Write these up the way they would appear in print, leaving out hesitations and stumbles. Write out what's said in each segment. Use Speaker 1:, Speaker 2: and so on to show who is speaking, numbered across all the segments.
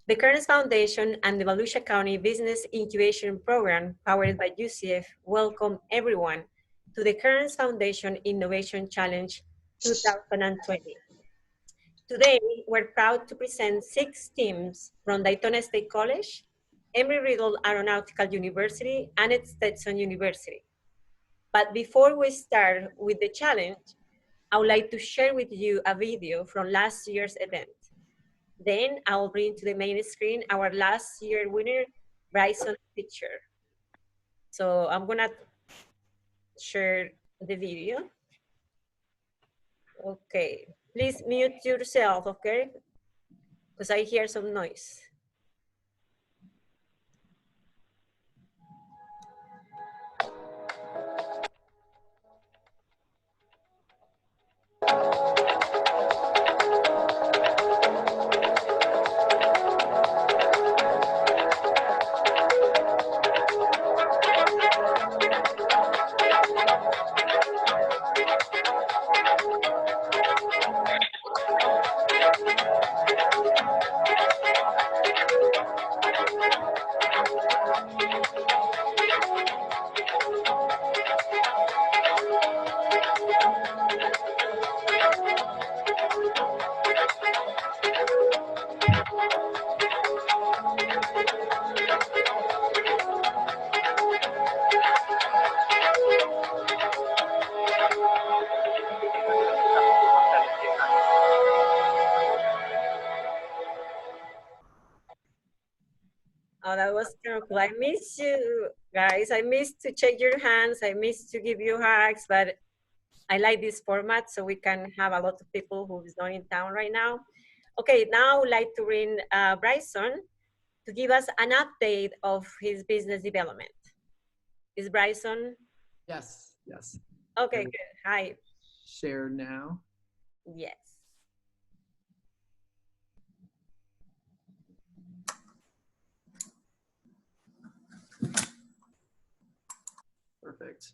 Speaker 1: The Cairns Foundation and the Volusia County Business Incubation Program, powered by UCF, welcome everyone to the Cairns Foundation Innovation Challenge 2020. Today, we're proud to present 6 teams from Daytona State College, Embry-Riddle Aeronautical University, and Stetson University. But before we start with the challenge, I would like to share with you a video from last year's event. Then I'll bring to the main screen our last year winner, Bryson's picture. So I'm gonna share the video. Okay, please mute yourself, okay? Because I hear some noise. Oh, that was kind of cool. I miss you guys. I miss to shake your hands. I miss to give you hugs, but I like this format so we can have a lot of people who is not in town right now. Okay, now I would like to bring Bryson to give us an update of his business development. Is Bryson?
Speaker 2: Yes, yes.
Speaker 1: Okay, good. Hi.
Speaker 2: Share now.
Speaker 1: Yes.
Speaker 2: Perfect.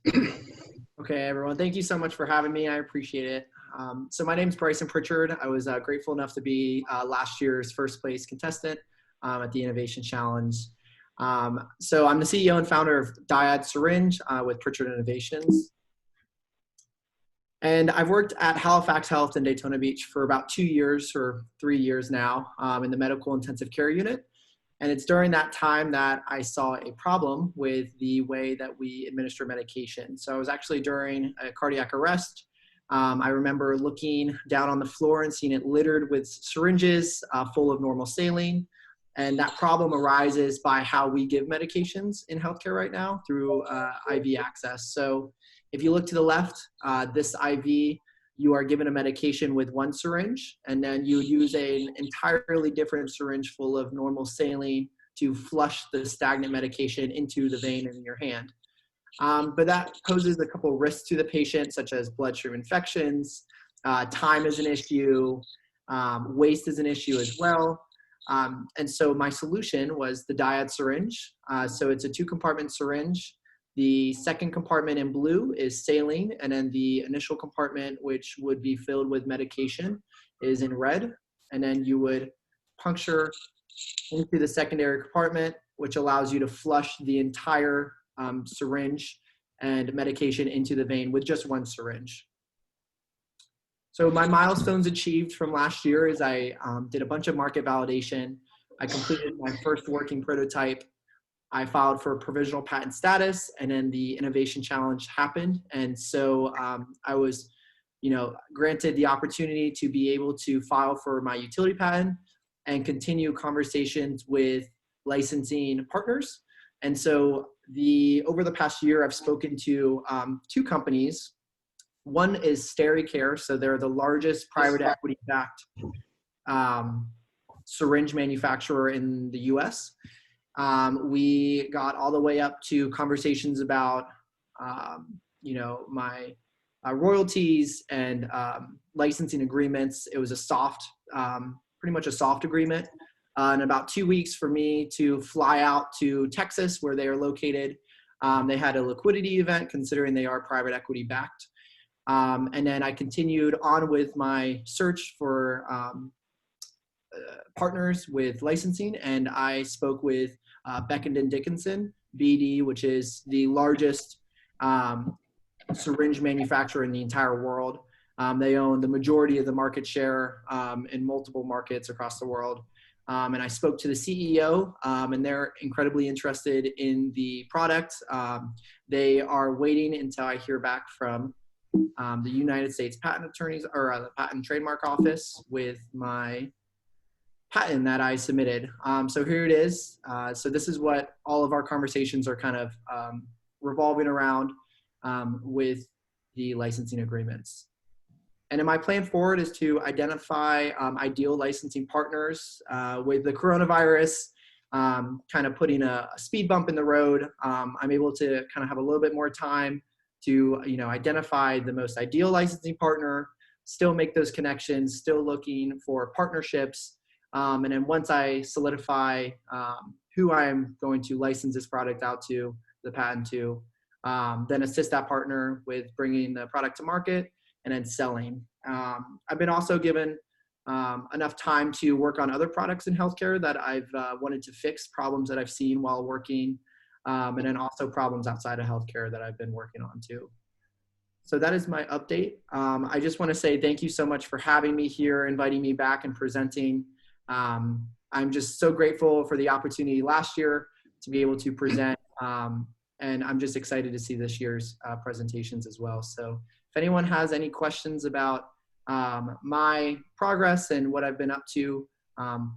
Speaker 2: Okay, everyone, thank you so much for having me. I appreciate it. So my name is Bryson Pritchard. I was grateful enough to be last year's first place contestant at the Innovation Challenge. So I'm the CEO and founder of Dyad Syringe with Pritchard Innovations. And I've worked at Halifax Health in Daytona Beach for about 2 years or 3 years now in the medical intensive care unit. And it's during that time that I saw a problem with the way that we administer medication. So I was actually during a cardiac arrest. I remember looking down on the floor and seeing it littered with syringes full of normal saline. And that problem arises by how we give medications in healthcare right now through IV access. So if you look to the left, this IV, you are given a medication with 1 syringe, and then you use an entirely different syringe full of normal saline to flush the stagnant medication into the vein in your hand. But that poses a couple of risks to the patient, such as bloodstream infections, time is an issue, waste is an issue as well. And so my solution was the Dyad syringe. So it's a 2-compartment syringe. The second compartment in blue is saline, and then the initial compartment, which would be filled with medication, is in red. And then you would puncture into the secondary compartment, which allows you to flush the entire syringe and medication into the vein with just 1 syringe. So my milestones achieved from last year is I did a bunch of market validation. I completed my first working prototype. I filed for provisional patent status, and then the innovation challenge happened. And so I was, granted the opportunity to be able to file for my utility patent and continue conversations with licensing partners. And so over the past year, I've spoken to 2 companies. One is SteriCare, so they're the largest private equity-backed syringe manufacturer in the U.S. We got all the way up to conversations about, my royalties and licensing agreements. It was a pretty much a soft agreement. In about 2 weeks for me to fly out to Texas, where they are located. They had a liquidity event, considering they are private equity backed. And then I continued on with my search for partners with licensing, and I spoke with Beckenden Dickinson, BD, which is the largest syringe manufacturer in the entire world. They own the majority of the market share in multiple markets across the world. And I spoke to the CEO, and they're incredibly interested in the product. They are waiting until I hear back from the United States Patent Attorneys, or the Patent and Trademark Office, with my patent that I submitted. So here it is. So this is what all of our conversations are kind of revolving around with the licensing agreements. And then my plan forward is to identify ideal licensing partners. With the coronavirus kind of putting a speed bump in the road, I'm able to kind of have a little bit more time to identify the most ideal licensing partner, still make those connections, still looking for partnerships. And then once I solidify who I'm going to license this product out to, the patent to, then assist that partner with bringing the product to market and then selling. I've been also given enough time to work on other products in healthcare that I've wanted to fix, problems that I've seen while working, and then also problems outside of healthcare that I've been working on too. So that is my update. I just want to say thank you so much for having me here, inviting me back and presenting. I'm just so grateful for the opportunity last year to be able to present, and I'm just excited to see this year's presentations as well. So if anyone has any questions about my progress and what I've been up to,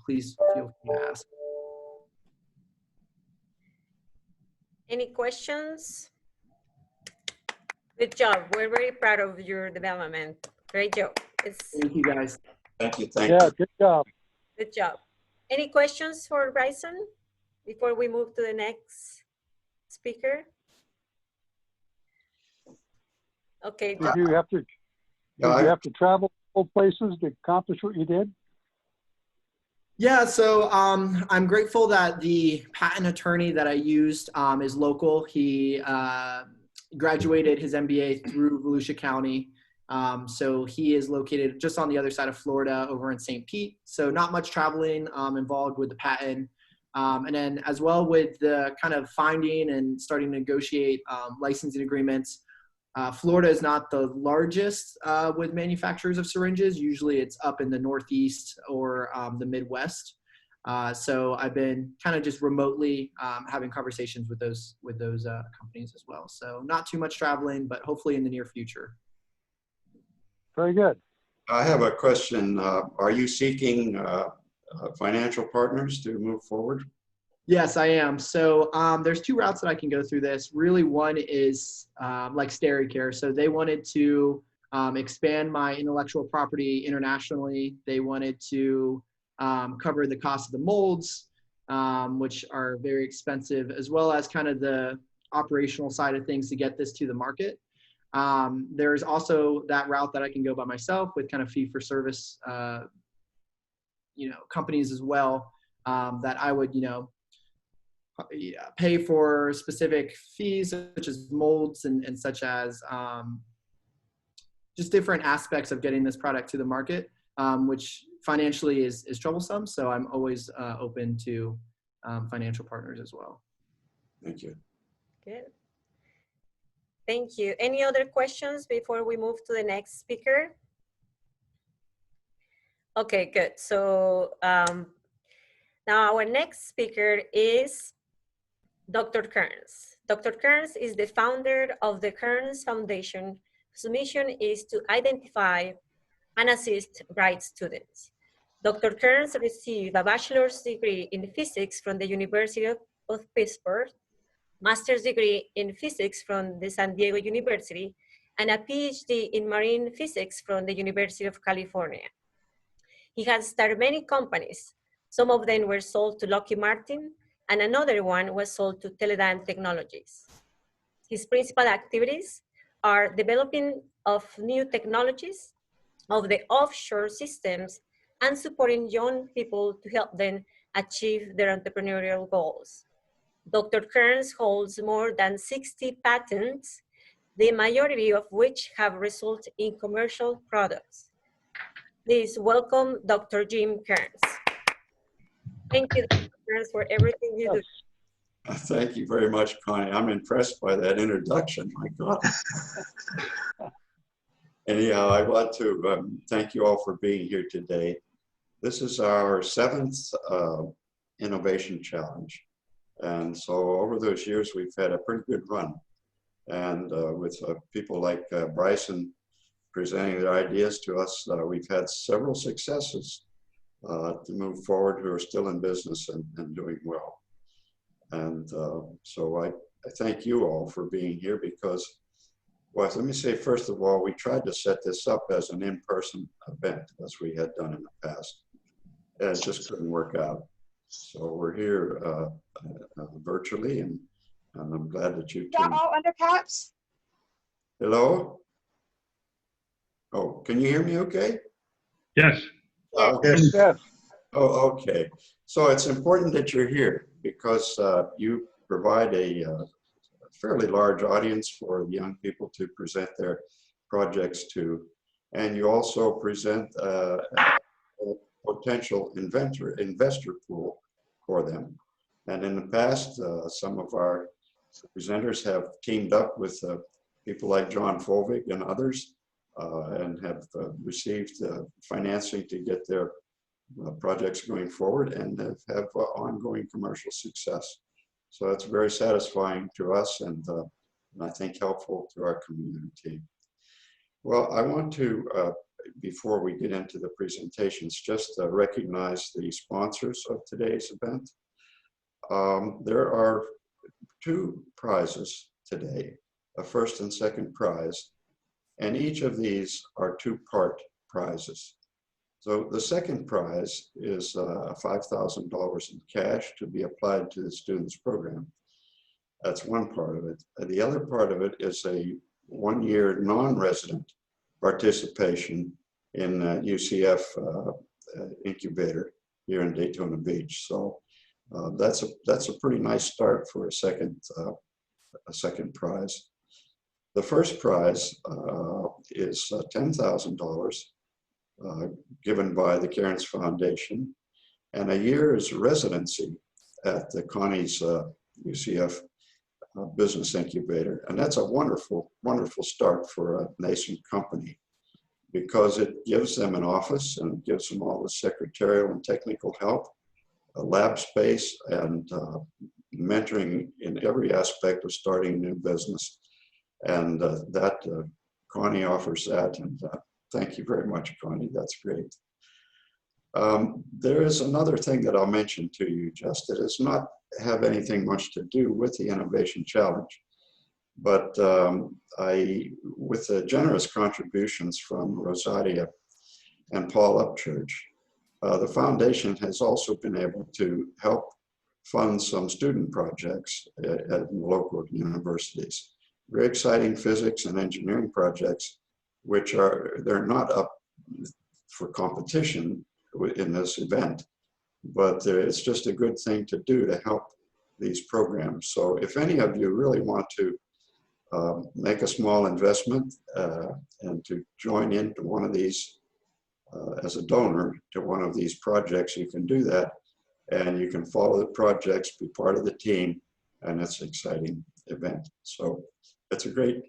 Speaker 2: please feel free to ask.
Speaker 1: Any questions? Good job. We're very proud of your development. Great job.
Speaker 2: Thank you, guys.
Speaker 3: Thank you. Thank you.
Speaker 4: Good job.
Speaker 1: Good job. Any questions for Bryson before we move to the next speaker? Okay.
Speaker 4: Did you have to travel places to accomplish what you did?
Speaker 2: Yeah, so I'm grateful that the patent attorney that I used is local. He graduated his MBA through Volusia County. So he is located just on the other side of Florida over in St. Pete. So not much traveling involved with the patent. And then as well with the kind of finding and starting to negotiate licensing agreements. Florida is not the largest with manufacturers of syringes. Usually it's up in the Northeast or the Midwest. So I've been kind of just remotely having conversations with those companies as well. So not too much traveling, but hopefully in the near future.
Speaker 4: Very good.
Speaker 3: I have a question. Are you seeking financial partners to move forward?
Speaker 2: Yes, I am. So there's two routes that I can go through this. Really, one is like SteriCare. So they wanted to expand my intellectual property internationally. They wanted to cover the cost of the molds, which are very expensive, as well as kind of the operational side of things to get this to the market. There's also that route that I can go by myself with kind of fee-for-service, companies as well, that I would, pay for specific fees, such as molds and such as just different aspects of getting this product to the market, which financially is troublesome. So I'm always open to financial partners as well.
Speaker 3: Thank you.
Speaker 1: Good. Thank you. Any other questions before we move to the next speaker? Okay, good. So now our next speaker is Dr. Cairns. Dr. Cairns is the founder of the Cairns Foundation, whose mission is to identify and assist bright students. Dr. Cairns received a bachelor's degree in physics from the University of Pittsburgh, master's degree in physics from the San Diego University, and a PhD in marine physics from the University of California. He has started many companies. Some of them were sold to Lockheed Martin, and another one was sold to Teledyne Technologies. His principal activities are developing of new technologies, of the offshore systems, and supporting young people to help them achieve their entrepreneurial goals. Dr. Cairns holds more than 60 patents, the majority of which have resulted in commercial products. Please welcome Dr. Jim Cairns. Thank you, Dr. Cairns, for everything you do.
Speaker 3: Thank you very much, Connie. I'm impressed by that introduction. My God. Anyhow, I want to thank you all for being here today. This is our 7th innovation challenge. And so over those years, we've had a pretty good run. And with people like Bryson presenting their ideas to us, we've had several successes to move forward who are still in business and doing well. And so I thank you all for being here because, well, let me say, first of all, we tried to set this up as an in-person event as we had done in the past. And it just couldn't work out. So we're here virtually, and I'm glad that you
Speaker 5: Got all under caps?
Speaker 3: Hello? Oh, can you hear me okay?
Speaker 6: Yes.
Speaker 3: Okay.
Speaker 4: Yes.
Speaker 3: Oh, okay. So it's important that you're here because you provide a fairly large audience for young people to present their projects to, and you also present a potential investor pool for them. And in the past, some of our presenters have teamed up with people like John Folvig and others and have received financing to get their projects going forward and have ongoing commercial success. So that's very satisfying to us and I think helpful to our community. Well, I want to, before we get into the presentations, just recognize the sponsors of today's event. There are 2 prizes today, a first and second prize, and each of these are 2-part prizes. So the second prize is $5,000 in cash to be applied to the students' program. That's one part of it. And the other part of it is a 1-year non-resident participation in UCF Incubator here in Daytona Beach. So that's a pretty nice start for a second prize. The first prize is $10,000 given by the Cairns Foundation and a year's residency at the Connie's UCF Business Incubator. And that's a wonderful, wonderful start for a nascent company because it gives them an office and it gives them all the secretarial and technical help, a lab space, and mentoring in every aspect of starting a new business. And Connie offers that, and thank you very much, Connie. That's great. There is another thing that I'll mention to you, just that does not have anything much to do with the Innovation Challenge, but with the generous contributions from Rosadia and Paul Upchurch, the foundation has also been able to help fund some student projects at local universities. Very exciting physics and engineering projects, which they're not up for competition in this event, but it's just a good thing to do to help these programs. So if any of you really want to make a small investment and to join into one of these as a donor to one of these projects, you can do that, and you can follow the projects, be part of the team, and it's an exciting event. So it's a great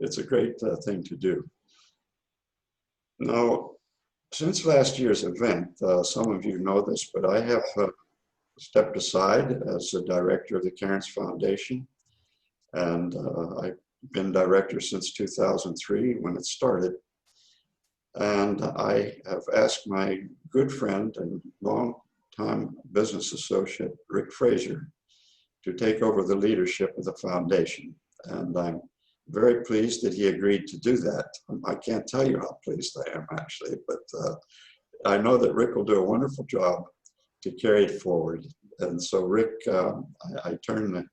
Speaker 3: thing to do. Now, since last year's event, some of you know this, but I have stepped aside as the director of the Cairns Foundation, and I've been director since 2003 when it started. And I have asked my good friend and long-time business associate, Rick Fraser, to take over the leadership of the foundation. And I'm very pleased that he agreed to do that. I can't tell you how pleased I am, actually, but I know that Rick will do a wonderful job to carry it forward. And so, Rick, I turn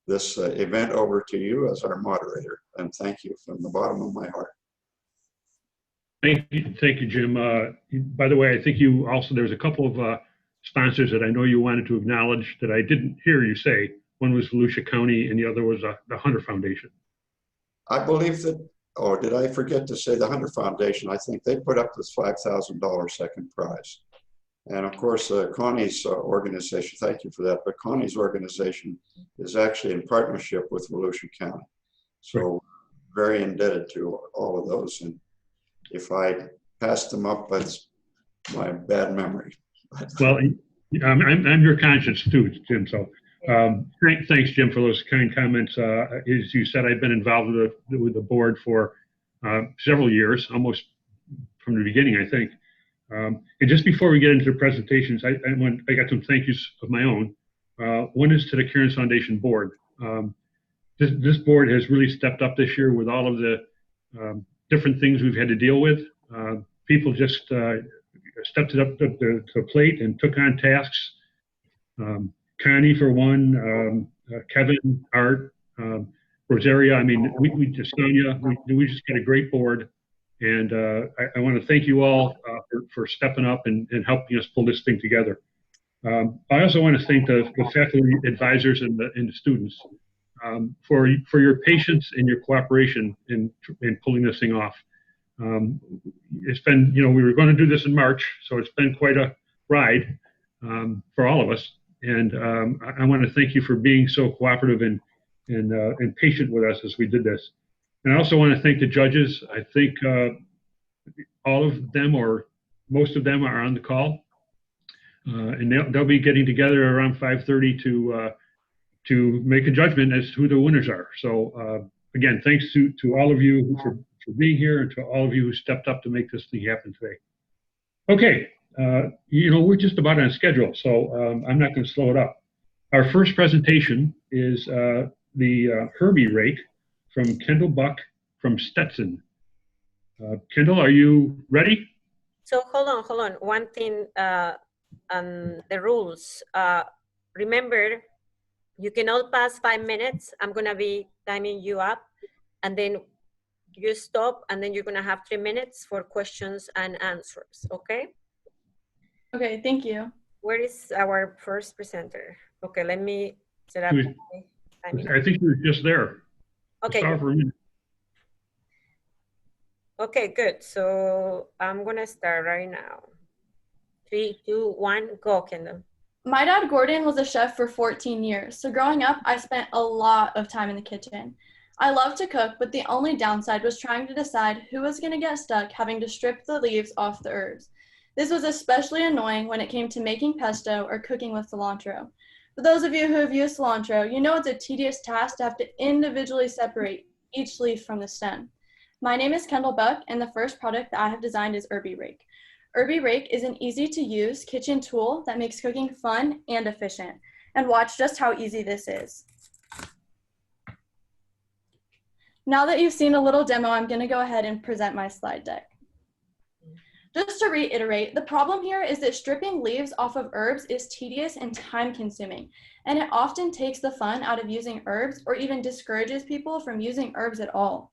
Speaker 3: this event over to you as our moderator, and thank you from the bottom of my heart.
Speaker 6: Thank you, Jim. By the way, I think you also, there's a couple of sponsors that I know you wanted to acknowledge that I didn't hear you say. One was Volusia County and the other was the Hunter Foundation.
Speaker 3: I believe that, or did I forget to say the Hunter Foundation? I think they put up this $5,000 second prize. And of course, Connie's organization, thank you for that, but Connie's organization is actually in partnership with Volusia County. So very indebted to all of those. And if I passed them up, that's my bad memory.
Speaker 6: Well, I'm your conscience too, Jim. So thanks, Jim, for those kind comments. As you said, I've been involved with the board for several years, almost from the beginning, I think. And just before we get into the presentations, I got some thank yous of my own. One is to the Cairns Foundation board. This board has really stepped up this year with all of the different things we've had to deal with. People just stepped it up to the plate and took on tasks. Connie, for one, Kevin, Art, Rosaria. I mean, we just got a great board. And I want to thank you all for stepping up and helping us pull this thing together. I also want to thank the faculty advisors and the students for your patience and your cooperation in pulling this thing off. It's been, we were going to do this in March, so it's been quite a ride for all of us. And I want to thank you for being so cooperative and patient with us as we did this. And I also want to thank the judges. I think all of them or most of them are on the call. And they'll be getting together around 5:30 to make a judgment as to who the winners are. So again, thanks to all of you for being here and to all of you who stepped up to make this thing happen today. Okay, we're just about on schedule, so I'm not going to slow it up. Our first presentation is the Herbie rake from Kendall Buck from Stetson. Kendall, are you ready?
Speaker 1: So hold on. One thing, the rules. Remember, you can all pass 5 minutes. I'm gonna be timing you up, and then you stop, and then you're gonna have 3 minutes for questions and answers, okay?
Speaker 5: Okay, thank you.
Speaker 1: Where is our first presenter? Okay, let me set up.
Speaker 6: I think you were just there.
Speaker 1: Okay. Okay, good. So I'm gonna start right now. 3, 2, 1, go, Kendall.
Speaker 5: My dad, Gordon, was a chef for 14 years. So growing up, I spent a lot of time in the kitchen. I loved to cook, but the only downside was trying to decide who was going to get stuck having to strip the leaves off the herbs. This was especially annoying when it came to making pesto or cooking with cilantro. For those of you who have used cilantro, you know it's a tedious task to have to individually separate each leaf from the stem. My name is Kendall Buck, and the first product that I have designed is Herbie Rake. Herbie Rake is an easy-to-use kitchen tool that makes cooking fun and efficient. And watch just how easy this is. Now that you've seen a little demo, I'm going to go ahead and present my slide deck. Just to reiterate, the problem here is that stripping leaves off of herbs is tedious and time-consuming, and it often takes the fun out of using herbs or even discourages people from using herbs at all.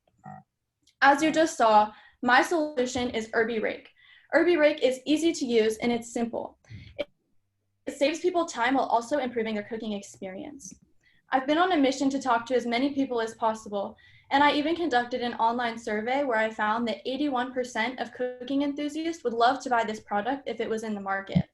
Speaker 5: As you just saw, my solution is Herbie Rake. Herbie Rake is easy to use and it's simple. It saves people time while also improving their cooking experience. I've been on a mission to talk to as many people as possible, and I even conducted an online survey where I found that 81% of cooking enthusiasts would love to buy this product if it was in the market.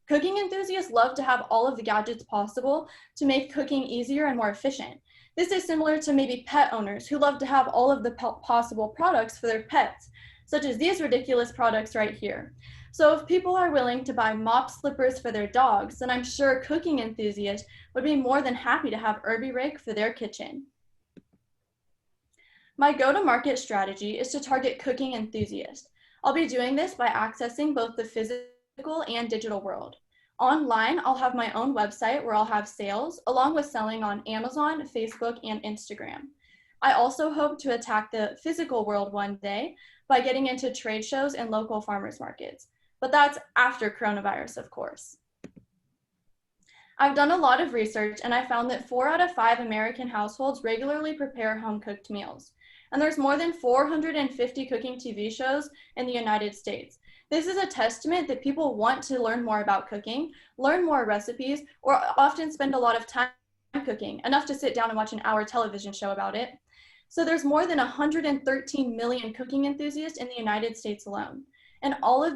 Speaker 5: Cooking enthusiasts love to have all of the gadgets possible to make cooking easier and more efficient. This is similar to maybe pet owners who love to have all of the possible products for their pets, such as these ridiculous products right here. So if people are willing to buy mop slippers for their dogs, then I'm sure cooking enthusiasts would be more than happy to have Herbie Rake for their kitchen. My go-to-market strategy is to target cooking enthusiasts. I'll be doing this by accessing both the physical and digital world. Online, I'll have my own website where I'll have sales, along with selling on Amazon, Facebook, and Instagram. I also hope to attack the physical world one day by getting into trade shows and local farmers markets. But that's after coronavirus, of course. I've done a lot of research, and I found that 4 out of 5 American households regularly prepare home-cooked meals. And there's more than 450 cooking TV shows in the United States. This is a testament that people want to learn more about cooking, learn more recipes, or often spend a lot of time cooking, enough to sit down and watch an hour television show about it. So there's more than 113 million cooking enthusiasts in the United States alone. And all of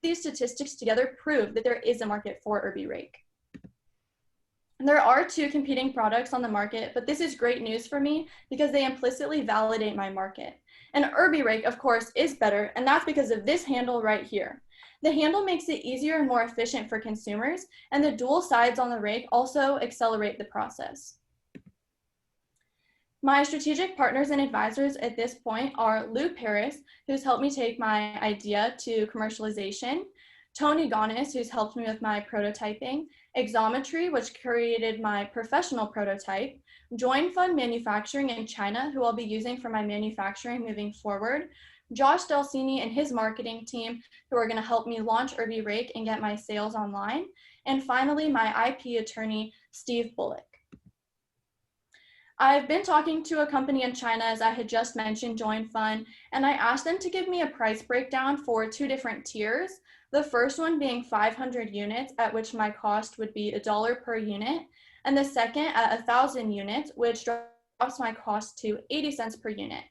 Speaker 5: these statistics together prove that there is a market for Irby Rake. There are 2 competing products on the market, but this is great news for me because they implicitly validate my market. And Irby Rake, of course, is better, and that's because of this handle right here. The handle makes it easier and more efficient for consumers, and the dual sides on the rake also accelerate the process. My strategic partners and advisors at this point are Lou Paris, who's helped me take my idea to commercialization, Tony Gonis, who's helped me with my prototyping, Exometry, which created my professional prototype, Join Fund Manufacturing in China, who I'll be using for my manufacturing moving forward, Josh Delsini and his marketing team, who are going to help me launch Irby Rake and get my sales online, and finally, my IP attorney, Steve Bullock. I've been talking to a company in China, as I had just mentioned, Join Fund, and I asked them to give me a price breakdown for 2 different tiers. The first one being 500 units, at which my cost would be $1 per unit, and the second at 1,000 units, which drops my cost to 80 cents per unit.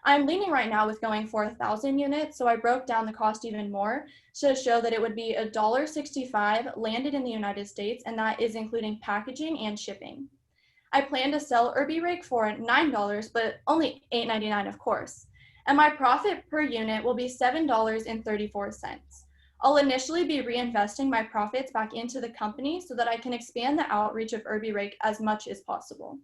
Speaker 5: I'm leaning right now with going for 1,000 units, so I broke down the cost even more to show that it would be $1.65 landed in the United States, and that is including packaging and shipping. I plan to sell Irby Rake for $9, but only $8.99, of course. And my profit per unit will be $7.34. I'll initially be reinvesting my profits back into the company so that I can expand the outreach of Irby Rake as much as possible.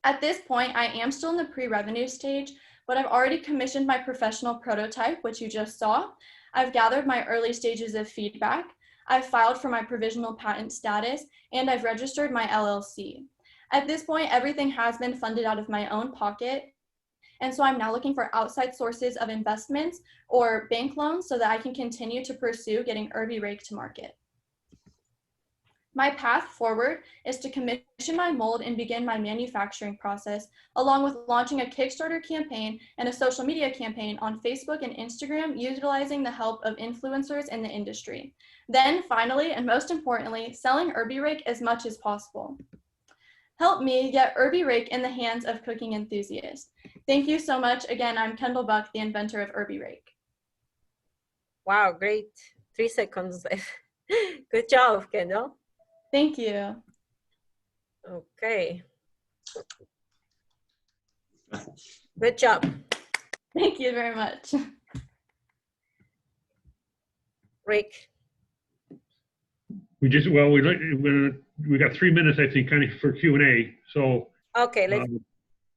Speaker 5: At this point, I am still in the pre-revenue stage, but I've already commissioned my professional prototype, which you just saw. I've gathered my early stages of feedback. I've filed for my provisional patent status, and I've registered my LLC. At this point, everything has been funded out of my own pocket, and so I'm now looking for outside sources of investments or bank loans so that I can continue to pursue getting Irby Rake to market. My path forward is to commission my mold and begin my manufacturing process, along with launching a Kickstarter campaign and a social media campaign on Facebook and Instagram, utilizing the help of influencers in the industry. Then finally, and most importantly, selling Irby Rake as much as possible. Help me get Irby Rake in the hands of cooking enthusiasts. Thank you so much. Again, I'm Kendall Buck, the inventor of Irby Rake.
Speaker 1: Wow, great. 3 seconds left. Good job, Kendall.
Speaker 5: Thank you.
Speaker 1: Okay. Good job.
Speaker 5: Thank you very much.
Speaker 1: Rick.
Speaker 6: We got 3 minutes, I think, kind of for Q&A. So
Speaker 1: Okay,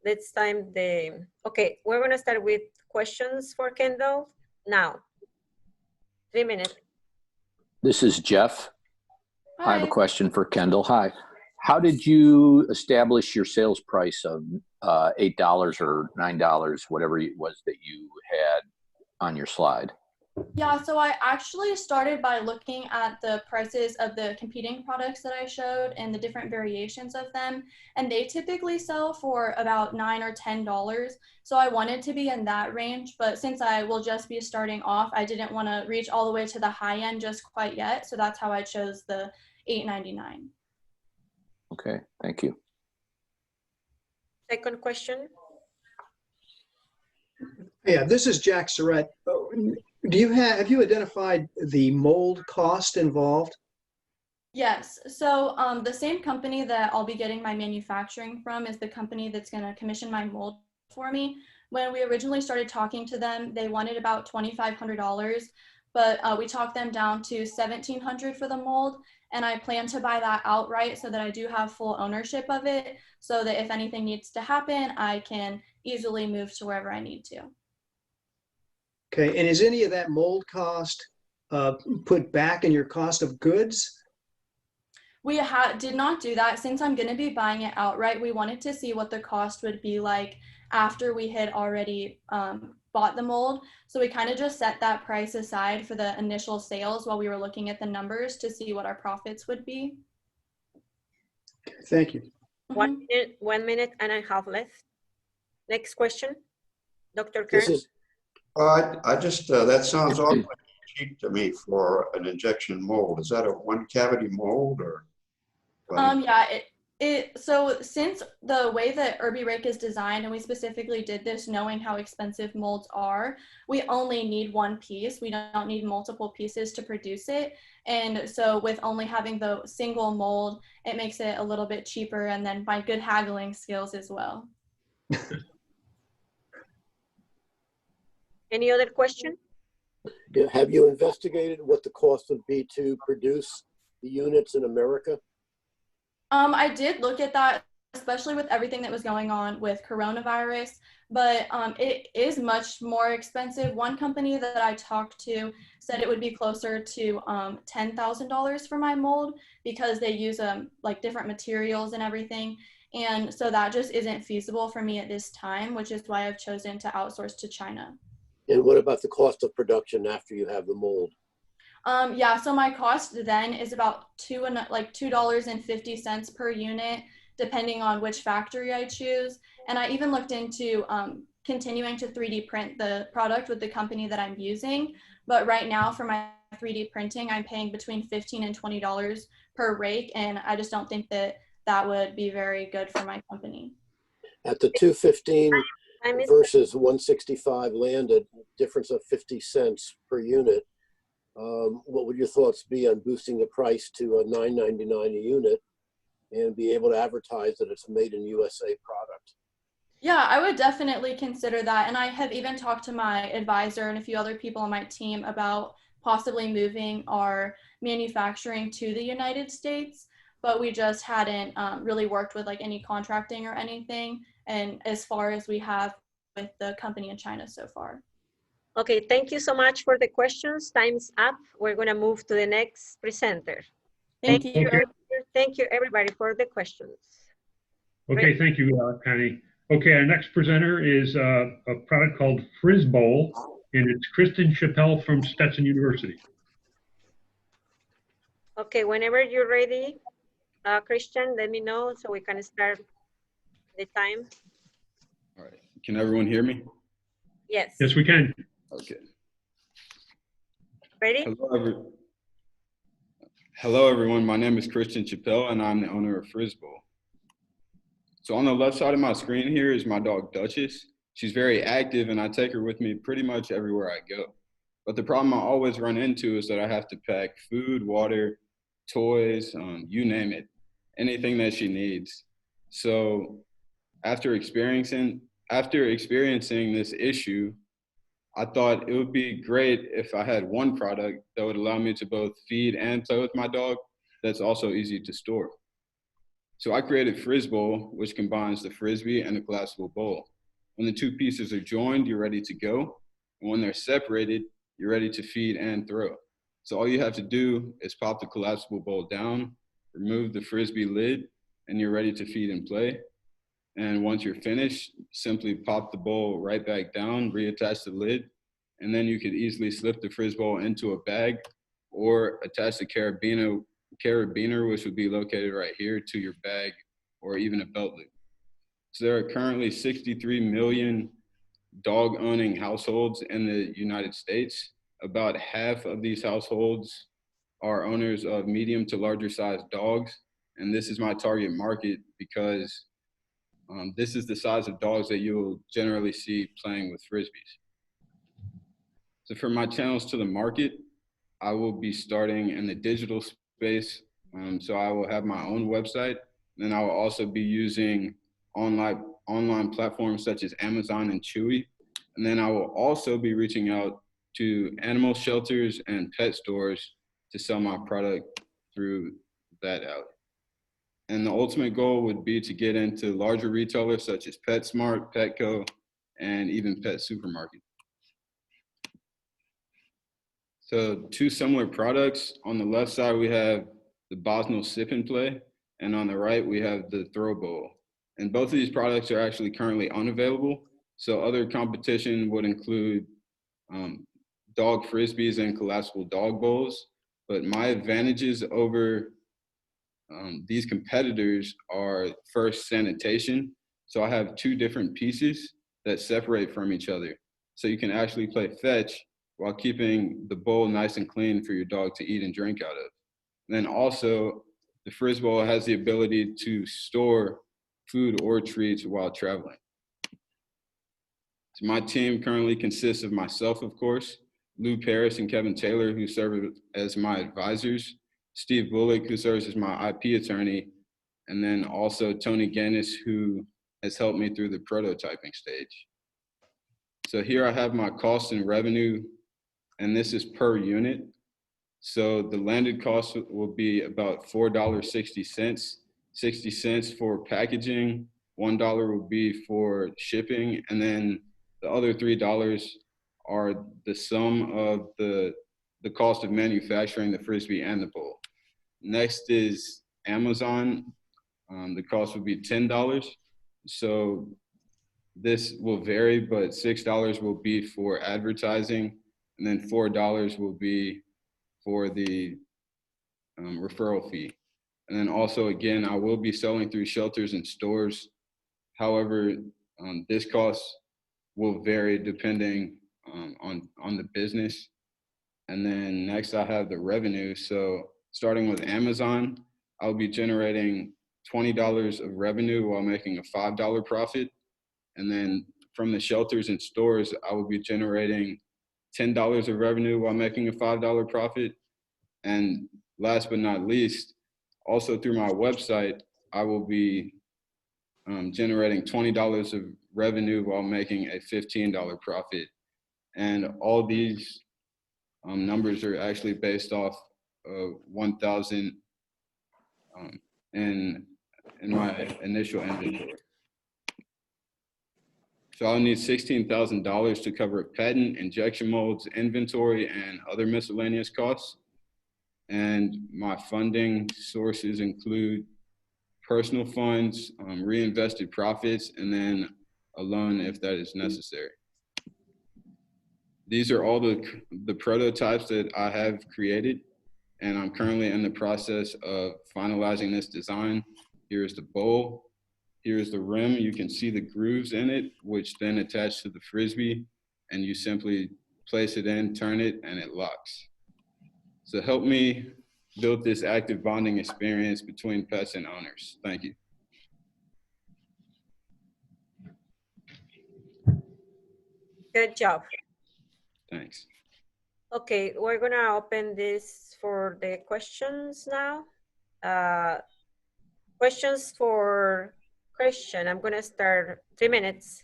Speaker 1: let's time the. Okay, we're gonna start with questions for Kendall now. 3 minutes.
Speaker 7: This is Jeff.
Speaker 5: Hi.
Speaker 7: I have a question for Kendall. Hi. How did you establish your sales price of $8 or $9, whatever it was that you had on your slide?
Speaker 5: Yeah, so I actually started by looking at the prices of the competing products that I showed and the different variations of them, and they typically sell for about $9 or $10. So I wanted to be in that range, but since I will just be starting off, I didn't want to reach all the way to the high end just quite yet. So that's how I chose the $8.99.
Speaker 7: Okay, thank you.
Speaker 1: Second question.
Speaker 8: Yeah, this is Jack Surratt. Have you identified the mold cost involved?
Speaker 5: Yes, so the same company that I'll be getting my manufacturing from is the company that's going to commission my mold for me. When we originally started talking to them, they wanted about $2,500, but we talked them down to $1,700 for the mold, and I plan to buy that outright so that I do have full ownership of it, so that if anything needs to happen, I can easily move to wherever I need to.
Speaker 8: Okay, and is any of that mold cost put back in your cost of goods?
Speaker 5: We did not do that. Since I'm going to be buying it outright, we wanted to see what the cost would be like after we had already bought the mold. So we kind of just set that price aside for the initial sales while we were looking at the numbers to see what our profits would be.
Speaker 8: Thank you.
Speaker 5: Mm-hmm.
Speaker 1: 1 minute and a half left. Next question, Dr. Cairns.
Speaker 3: I just, that sounds awfully cheap to me for an injection mold. Is that a 1-cavity mold or?
Speaker 5: Yeah, So since the way that Rake is designed, and we specifically did this knowing how expensive molds are, we only need one piece. We don't need multiple pieces to produce it. And so with only having the single mold, it makes it a little bit cheaper, and then by good haggling skills as well.
Speaker 1: Any other question?
Speaker 9: Yeah, have you investigated what the cost would be to produce the units in America?
Speaker 5: I did look at that, especially with everything that was going on with coronavirus, but it is much more expensive. One company that I talked to said it would be closer to $10,000 for my mold because they use like different materials and everything. And so that just isn't feasible for me at this time, which is why I've chosen to outsource to China.
Speaker 9: And what about the cost of production after you have the mold?
Speaker 5: Yeah, so my cost then is about $2.50 per unit, depending on which factory I choose. And I even looked into continuing to 3D print the product with the company that I'm using. But right now for my 3D printing, I'm paying between $15 and $20 per rake. And I just don't think that that would be very good for my company.
Speaker 9: At the 215 versus 165 landed, difference of 50 cents per unit. What would your thoughts be on boosting the price to a $9.99 a unit and be able to advertise that it's a made in USA product?
Speaker 5: Yeah, I would definitely consider that. And I have even talked to my advisor and a few other people on my team about possibly moving our manufacturing to the United States, but we just hadn't really worked with like any contracting or anything. And as far as we have with the company in China so far.
Speaker 1: Okay, thank you so much for the questions. Time's up. We're going to move to the next presenter.
Speaker 5: Thank you.
Speaker 1: Thank you, everybody, for the questions.
Speaker 6: Okay, thank you, Connie. Okay, our next presenter is a product called Frizz Bowl, and it's Kristen Chappell from Stetson University.
Speaker 1: Okay, whenever you're ready, Christian, let me know so we can start the time.
Speaker 10: All right, can everyone hear me?
Speaker 1: Yes.
Speaker 6: Yes, we can.
Speaker 10: Okay.
Speaker 1: Ready?
Speaker 10: Hello, everyone. My name is Christian Chappell, and I'm the owner of Frizz Bowl. So on the left side of my screen here is my dog, Duchess. She's very active, and I take her with me pretty much everywhere I go. But the problem I always run into is that I have to pack food, water, toys, you name it, anything that she needs. So after experiencing this issue, I thought it would be great if I had one product that would allow me to both feed and play with my dog that's also easy to store. So I created Frizz Bowl, which combines the Frisbee and the collapsible bowl. When the two pieces are joined, you're ready to go. And when they're separated, you're ready to feed and throw. So all you have to do is pop the collapsible bowl down, remove the Frisbee lid, and you're ready to feed and play. And once you're finished, simply pop the bowl right back down, reattach the lid, and then you could easily slip the Frizz Bowl into a bag or attach the carabiner, which would be located right here, to your bag or even a belt loop. So there are currently 63 million dog-owning households in the United States. About half of these households are owners of medium to larger sized dogs. And this is my target market because this is the size of dogs that you'll generally see playing with Frisbees. So for my channels to the market, I will be starting in the digital space. So I will have my own website. Then I will also be using online platforms such as Amazon and Chewy. And then I will also be reaching out to animal shelters and pet stores to sell my product through that outlet. And the ultimate goal would be to get into larger retailers such as PetSmart, Petco, and even Pet Supermarket. So two similar products. On the left side, we have the Bosnell Sip and Play, and on the right, we have the Throw Bowl. And both of these products are actually currently unavailable. So other competition would include dog Frisbees and collapsible dog bowls. But my advantages over these competitors are first, sanitation. So I have two different pieces that separate from each other. So you can actually play fetch while keeping the bowl nice and clean for your dog to eat and drink out of. And then also, the Frisbee has the ability to store food or treats while traveling. So my team currently consists of myself, of course, Lou Paris and Kevin Taylor, who serve as my advisors, Steve Bullock, who serves as my IP attorney, and then also Tony Gannis, who has helped me through the prototyping stage. So here I have my cost and revenue, and this is per unit. So the landed cost will be about $4.60, 60 cents for packaging, $1 will be for shipping, and then the other $3 are the sum of the cost of manufacturing the Frisbee and the bowl. Next is Amazon. The cost would be $10. So this will vary, but $6 will be for advertising, and then $4 will be for the referral fee. And then also, again, I will be selling through shelters and stores. However, this cost will vary depending on the business. And then next I have the revenue. So starting with Amazon, I'll be generating $20 of revenue while making a $5 profit. And then from the shelters and stores, I will be generating $10 of revenue while making a $5 profit. And last but not least, also through my website, I will be generating $20 of revenue while making a $15 profit. And all these numbers are actually based off of 1,000 in my initial inventory. So I'll need $16,000 to cover patent, injection molds, inventory, and other miscellaneous costs. And my funding sources include personal funds, reinvested profits, and then a loan if that is necessary. These are all the prototypes that I have created, and I'm currently in the process of finalizing this design. Here's the bowl. Here's the rim. You can see the grooves in it, which then attach to the Frisbee, and you simply place it in, turn it, and it locks. So help me build this active bonding experience between pets and owners. Thank you.
Speaker 1: Good job.
Speaker 10: Thanks.
Speaker 1: Okay, we're gonna open this for the questions now. Questions for Christian. I'm gonna start 3 minutes.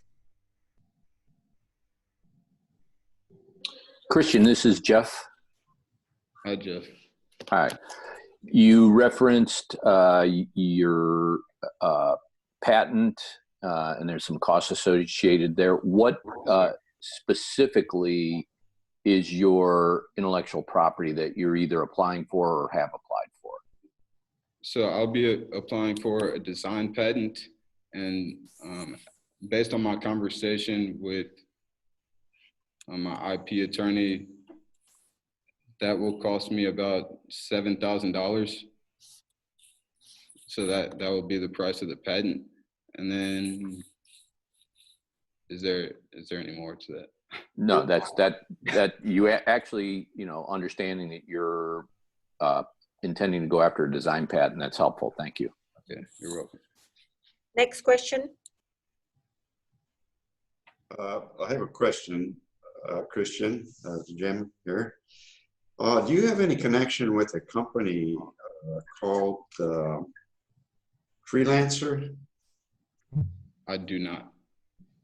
Speaker 7: Christian, this is Jeff.
Speaker 10: Hi, Jeff.
Speaker 7: Hi. You referenced your patent, and there's some costs associated there. What specifically is your intellectual property that you're either applying for or have applied for?
Speaker 10: So I'll be applying for a design patent, and based on my conversation with my IP attorney, that will cost me about $7,000. So that will be the price of the patent. And then, is there any more to that?
Speaker 7: No, that you actually, understanding that you're intending to go after a design patent, that's helpful. Thank you.
Speaker 10: Okay, you're welcome.
Speaker 1: Next question.
Speaker 3: I have a question, Christian, Jim here. Do you have any connection with a company called Freelancer?
Speaker 10: I do not.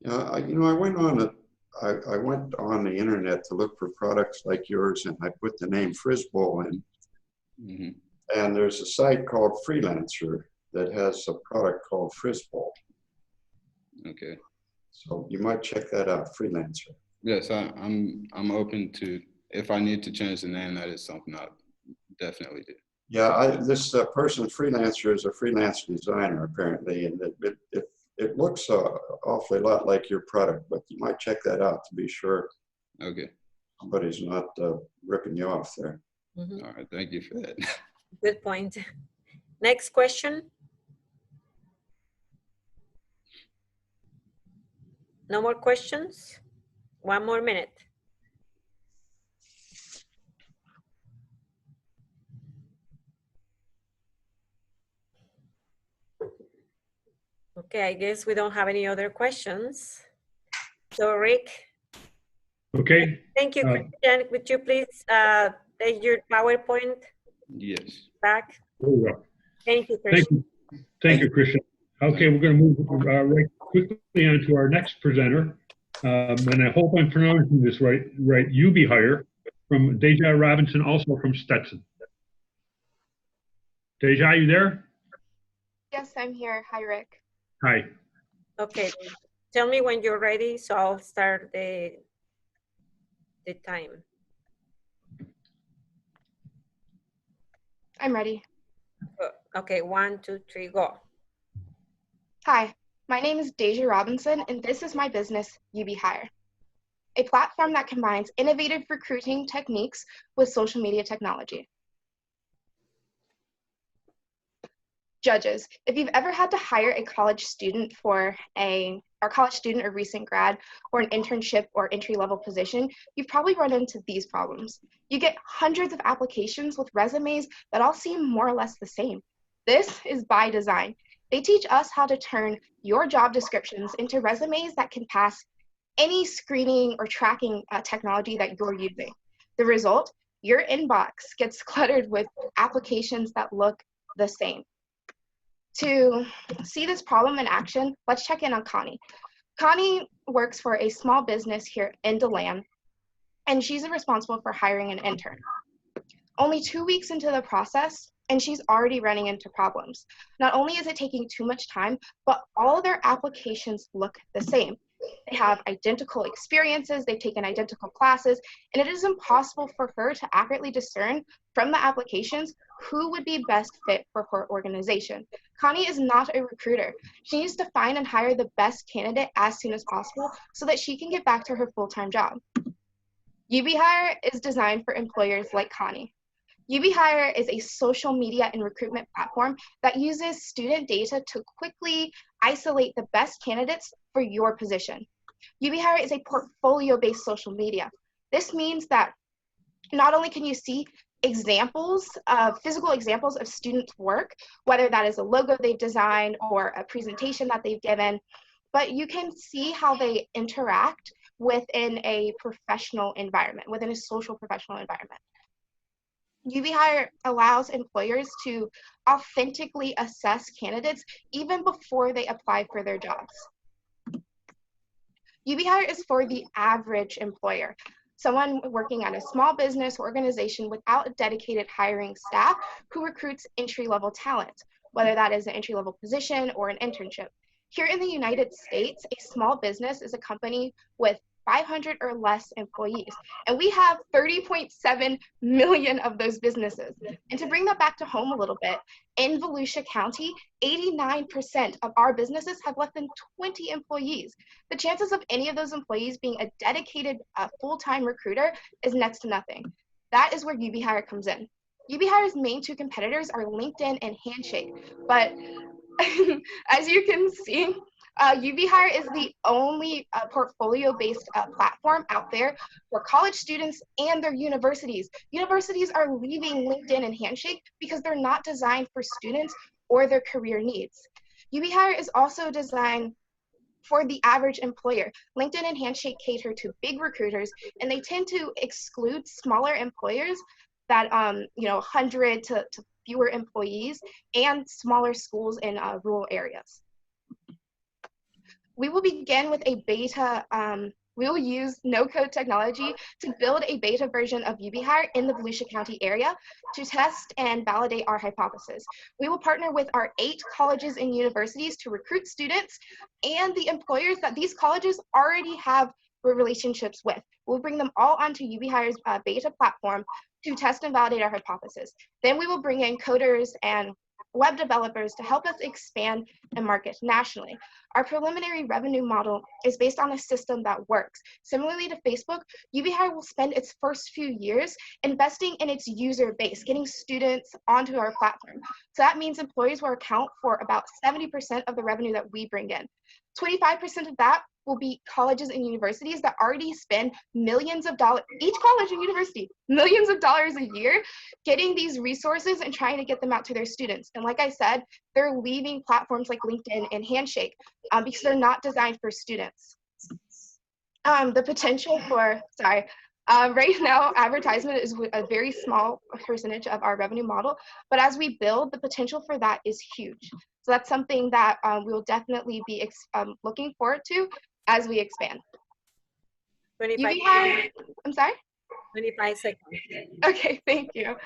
Speaker 3: I went on the internet to look for products like yours, and I put the name Frisbee in.
Speaker 10: Mm-hmm.
Speaker 3: And there's a site called Freelancer that has a product called Frisbee.
Speaker 10: Okay.
Speaker 3: So you might check that out, Freelancer.
Speaker 10: Yes, I'm open to, if I need to change the name, that is something I definitely do.
Speaker 3: Yeah, this person, Freelancer, is a freelance designer apparently, and it looks awfully lot like your product, but you might check that out to be sure.
Speaker 10: Okay.
Speaker 3: Somebody's not ripping you off there.
Speaker 1: Mm-hmm.
Speaker 10: All right, thank you for that.
Speaker 1: Good point. Next question. No more questions? 1 more minute. Okay, I guess we don't have any other questions. So Rick.
Speaker 6: Okay.
Speaker 1: Thank you, Christian. Would you please take your PowerPoint
Speaker 10: Yes.
Speaker 1: back?
Speaker 6: There we go.
Speaker 1: Thank you, Christian.
Speaker 6: Thank you, Christian. Okay, we're going to move right quickly on to our next presenter. And I hope I'm pronouncing this right, UBHire from Deja Robinson, also from Stetson. Deja, you there?
Speaker 11: Yes, I'm here. Hi, Rick.
Speaker 6: Hi.
Speaker 1: Okay, tell me when you're ready, so I'll start the time.
Speaker 11: I'm ready.
Speaker 1: Okay, 1, 2, 3, go.
Speaker 11: Hi, my name is Deja Robinson, and this is my business, UBHire, a platform that combines innovative recruiting techniques with social media technology. Judges, if you've ever had to hire a college student or recent grad or an internship or entry-level position, you've probably run into these problems. You get hundreds of applications with resumes that all seem more or less the same. This is by design. They teach us how to turn your job descriptions into resumes that can pass any screening or tracking technology that you're using. The result, your inbox gets cluttered with applications that look the same. To see this problem in action, let's check in on Connie. Connie works for a small business here in DeLand, and she's responsible for hiring an intern. Only 2 weeks into the process, and she's already running into problems. Not only is it taking too much time, but all their applications look the same. They have identical experiences, they've taken identical classes, and it is impossible for her to accurately discern from the applications who would be best fit for her organization. Connie is not a recruiter. She needs to find and hire the best candidate as soon as possible so that she can get back to her full-time job. UBHire is designed for employers like Connie. UBHire is a social media and recruitment platform that uses student data to quickly isolate the best candidates for your position. UBHire is a portfolio-based social media. This means that not only can you see physical examples of students' work, whether that is a logo they've designed or a presentation that they've given, but you can see how they interact within a professional environment, within a social professional environment. UBHire allows employers to authentically assess candidates even before they apply for their jobs. UBHire is for the average employer, someone working at a small business organization without a dedicated hiring staff who recruits entry-level talent, whether that is an entry-level position or an internship. Here in the United States, a small business is a company with 500 or less employees, and we have 30.7 million of those businesses. And to bring that back to home a little bit, in Volusia County, 89% of our businesses have less than 20 employees. The chances of any of those employees being a dedicated full-time recruiter is next to nothing. That is where UBHire comes in. UBHire's main two competitors are LinkedIn and Handshake, but as you can see, UBHire is the only portfolio-based platform out there for college students and their universities. Universities are leaving LinkedIn and Handshake because they're not designed for students or their career needs. UBHire is also designed for the average employer. LinkedIn and Handshake cater to big recruiters, and they tend to exclude smaller employers that 100 to fewer employees and smaller schools in rural areas. We will begin with a beta, we will use no-code technology to build a beta version of UBHire in the Volusia County area to test and validate our hypothesis. We will partner with our 8 colleges and universities to recruit students and the employers that these colleges already have relationships with. We'll bring them all onto UBHire's beta platform to test and validate our hypothesis. Then we will bring in coders and web developers to help us expand and market nationally. Our preliminary revenue model is based on a system that works. Similarly to Facebook, UBHire will spend its first few years investing in its user base, getting students onto our platform. So that means employees will account for about 70% of the revenue that we bring in. 25% of that will be colleges and universities that already spend millions of dollars, each college and university, millions of dollars a year, getting these resources and trying to get them out to their students. And like I said, they're leaving platforms like LinkedIn and Handshake because they're not designed for students. The potential for, right now, advertisement is a very small percentage of our revenue model, but as we build, the potential for that is huge. So that's something that we'll definitely be looking forward to as we expand.
Speaker 1: 25
Speaker 11: UB Hire, I'm sorry?
Speaker 1: 25 seconds.
Speaker 11: Okay, thank you. UB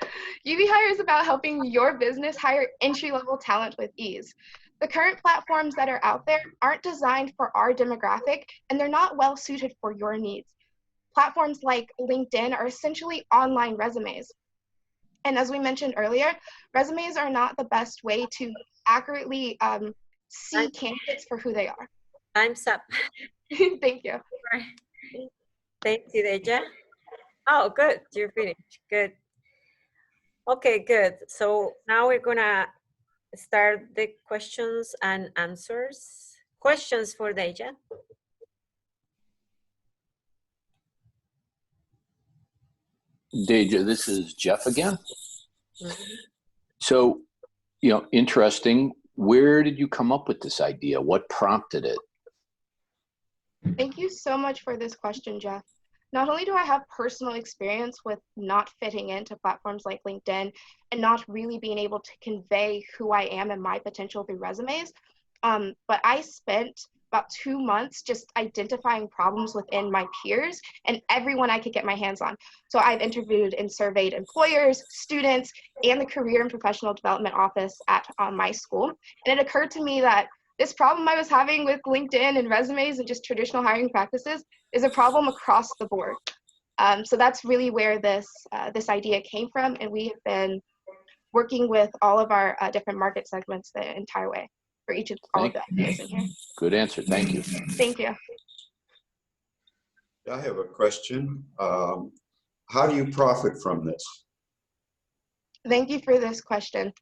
Speaker 11: Hire is about helping your business hire entry-level talent with ease. The current platforms that are out there aren't designed for our demographic, and they're not well suited for your needs. Platforms like LinkedIn are essentially online resumes. And as we mentioned earlier, resumes are not the best way to accurately see candidates for who they are.
Speaker 1: Time's up.
Speaker 11: Thank you.
Speaker 1: Thank you, Deja. Oh, good. You're finished. Good. Okay, good. So now we're gonna start the questions and answers. Questions for Deja?
Speaker 7: Deja, this is Jeff again.
Speaker 1: Mm-hmm.
Speaker 7: So, interesting. Where did you come up with this idea? What prompted it?
Speaker 11: Thank you so much for this question, Jeff. Not only do I have personal experience with not fitting into platforms like LinkedIn and not really being able to convey who I am and my potential through resumes, but I spent about 2 months just identifying problems within my peers and everyone I could get my hands on. So I've interviewed and surveyed employers, students, and the career and professional development office at my school. And it occurred to me that this problem I was having with LinkedIn and resumes and just traditional hiring practices is a problem across the board. So that's really where this idea came from, and we have been working with all of our different market segments the entire way for each of all of the ideas in here.
Speaker 7: Good answer. Thank you.
Speaker 11: Thank you.
Speaker 3: I have a question. How do you profit from this?
Speaker 11: Thank you for this question.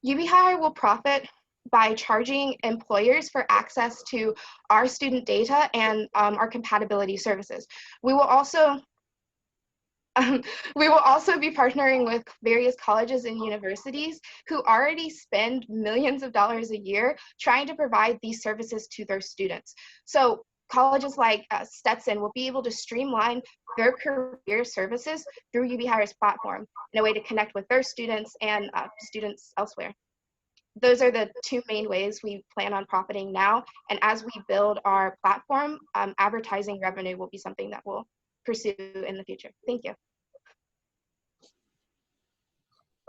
Speaker 11: UB Hire will profit by charging employers for access to our student data and our compatibility services. We will also be partnering with various colleges and universities who already spend millions of dollars a year trying to provide these services to their students. So colleges like Stetson will be able to streamline their career services through UB Hire's platform in a way to connect with their students and students elsewhere. Those are the two main ways we plan on profiting now. And as we build our platform, advertising revenue will be something that we'll pursue in the future. Thank you.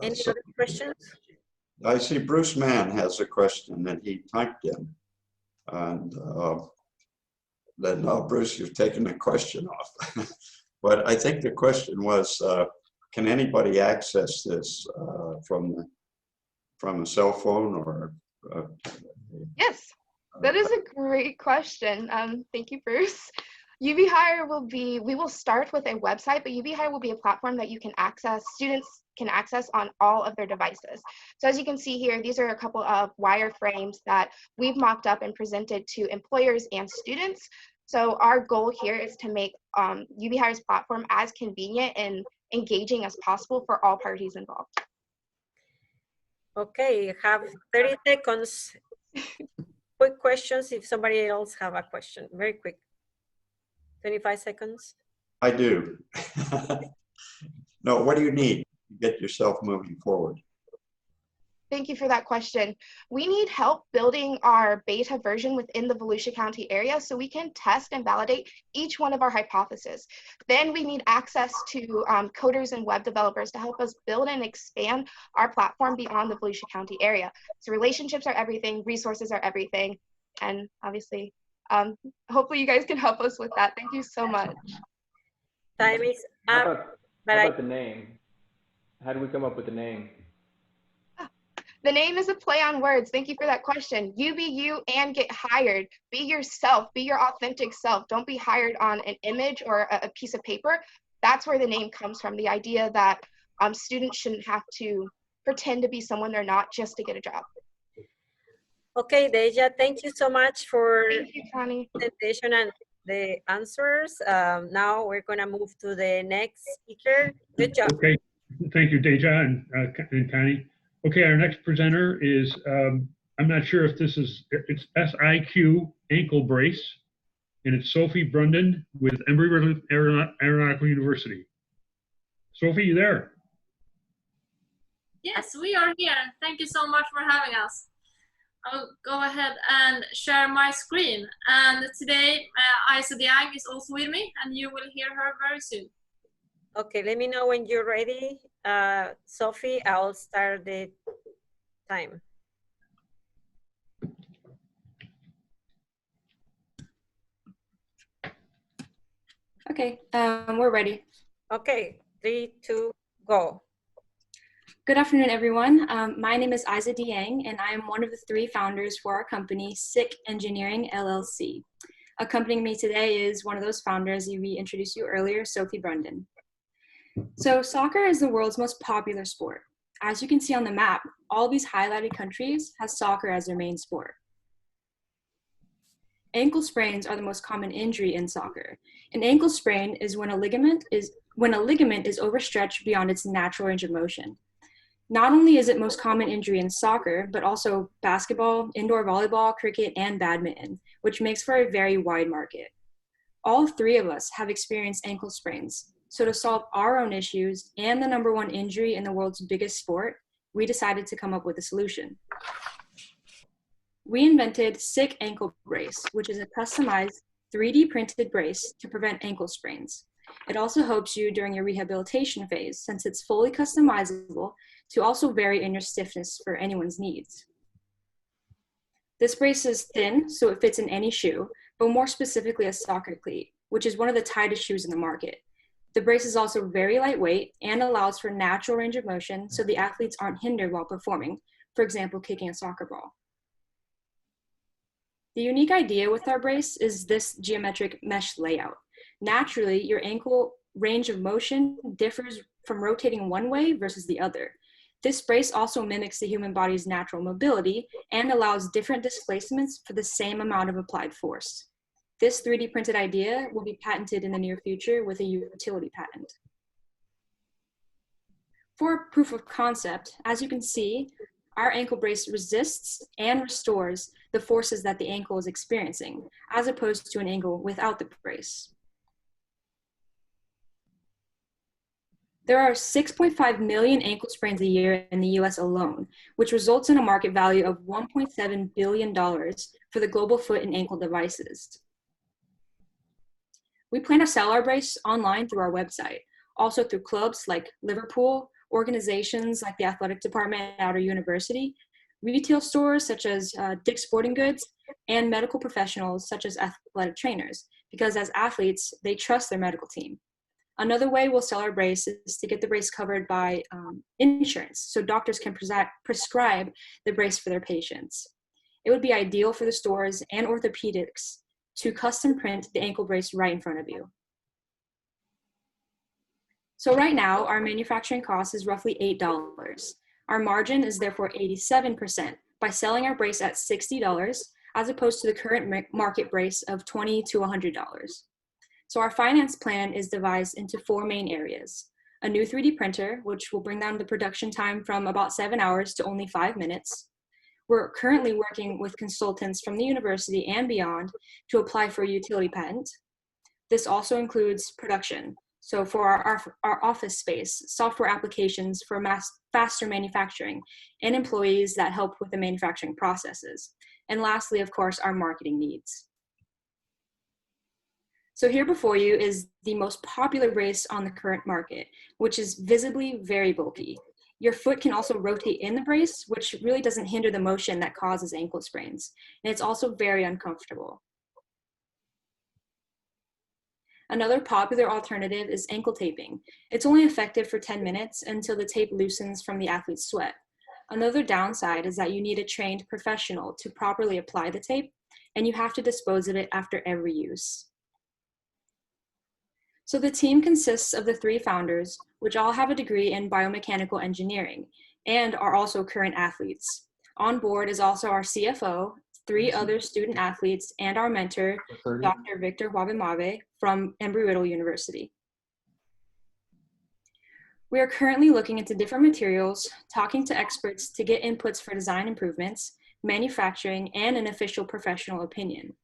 Speaker 1: Any other questions?
Speaker 3: I see Bruce Mann has a question that he typed in. And then, Bruce, you've taken the question off. But I think the question was, can anybody access this from a cell phone or?
Speaker 11: Yes, that is a great question. Thank you, Bruce. UB Hire we will start with a website, but UB Hire will be a platform that you can access, students can access on all of their devices. So as you can see here, these are a couple of wireframes that we've mocked up and presented to employers and students. So our goal here is to make UB Hire's platform as convenient and engaging as possible for all parties involved.
Speaker 1: Okay, you have 30 seconds. Quick questions if somebody else have a question. Very quick. 25 seconds.
Speaker 3: I do. No, what do you need to get yourself moving forward?
Speaker 11: Thank you for that question. We need help building our beta version within the Volusia County area so we can test and validate each one of our hypotheses. Then we need access to coders and web developers to help us build and expand our platform beyond the Volusia County area. So relationships are everything, resources are everything, and obviously, hopefully you guys can help us with that. Thank you so much.
Speaker 1: Time is up.
Speaker 12: How about the name? How do we come up with the name?
Speaker 11: The name is a play on words. Thank you for that question. You be you and get hired. Be yourself. Be your authentic self. Don't be hired on an image or a piece of paper. That's where the name comes from. The idea that students shouldn't have to pretend to be someone they're not just to get a job.
Speaker 1: Okay, Deja, thank you so much for
Speaker 11: Thank you, Connie.
Speaker 1: the presentation and the answers. Now we're gonna move to the next speaker. Good job.
Speaker 6: Okay, thank you, Deja and Connie. Okay, our next presenter is, I'm not sure if this is, it's SIQ ankle brace, and it's Sophie Brunden with Embry Aeronautical University. Sophie, you there?
Speaker 13: Yes, we are here. Thank you so much for having us. I'll go ahead and share my screen. And today, Isa Diang is also with me, and you will hear her very soon.
Speaker 1: Okay, let me know when you're ready. Sophie, I'll start the time.
Speaker 5: Okay, we're ready.
Speaker 1: Okay, 3, 2, go.
Speaker 5: Good afternoon, everyone. My name is Isa Diang, and I am one of the 3 founders for our company, SICK Engineering LLC. Accompanying me today is one of those founders we introduced you earlier, Sophie Brunden. So soccer is the world's most popular sport. As you can see on the map, all these highlighted countries have soccer as their main sport. Ankle sprains are the most common injury in soccer. An ankle sprain is when a ligament is overstretched beyond its natural range of motion. Not only is it most common injury in soccer, but also basketball, indoor volleyball, cricket, and badminton, which makes for a very wide market. All 3 of us have experienced ankle sprains. So to solve our own issues and the #1 injury in the world's biggest sport, we decided to come up with a solution. We invented SICK Ankle Brace, which is a customized 3D printed brace to prevent ankle sprains. It also helps you during your rehabilitation phase, since it's fully customizable to also vary in your stiffness for anyone's needs. This brace is thin, so it fits in any shoe, but more specifically a soccer cleat, which is one of the tightest shoes in the market. The brace is also very lightweight and allows for natural range of motion, so the athletes aren't hindered while performing, for example, kicking a soccer ball. The unique idea with our brace is this geometric mesh layout. Naturally, your ankle range of motion differs from rotating one way versus the other. This brace also mimics the human body's natural mobility and allows different displacements for the same amount of applied force. This 3D printed idea will be patented in the near future with a utility patent. For proof of concept, as you can see, our ankle brace resists and restores the forces that the ankle is experiencing, as opposed to an ankle without the brace. There are 6.5 million ankle sprains a year in the US alone, which results in a market value of $1.7 billion for the global foot and ankle devices. We plan to sell our brace online through our website, also through clubs like Liverpool, organizations like the athletic department at our university, retail stores such as Dick's Sporting Goods, and medical professionals such as athletic trainers, because as athletes, they trust their medical team. Another way we'll sell our brace is to get the brace covered by insurance, so doctors can prescribe the brace for their patients. It would be ideal for the stores and orthopedics to custom print the ankle brace right in front of you. So right now, our manufacturing cost is roughly $8. Our margin is therefore 87% by selling our brace at $60, as opposed to the current market brace of $20 to $100. So our finance plan is devised into 4 main areas: a new 3D printer, which will bring down the production time from about 7 hours to only 5 minutes. We're currently working with consultants from the university and beyond to apply for a utility patent. This also includes production. So for our office space, software applications for faster manufacturing, and employees that help with the manufacturing processes. And lastly, of course, our marketing needs. So here before you is the most popular brace on the current market, which is visibly very bulky. Your foot can also rotate in the brace, which really doesn't hinder the motion that causes ankle sprains. And it's also very uncomfortable. Another popular alternative is ankle taping. It's only effective for 10 minutes until the tape loosens from the athlete's sweat. Another downside is that you need a trained professional to properly apply the tape, and you have to dispose of it after every use. So the team consists of the 3 founders, which all have a degree in biomechanical engineering and are also current athletes. On board is also our CFO, 3 other student athletes, and our mentor, Dr. Victor Wabemave from Embry-Riddle University. We are currently looking into different materials, talking to experts to get inputs for design improvements, manufacturing, and an official professional opinion.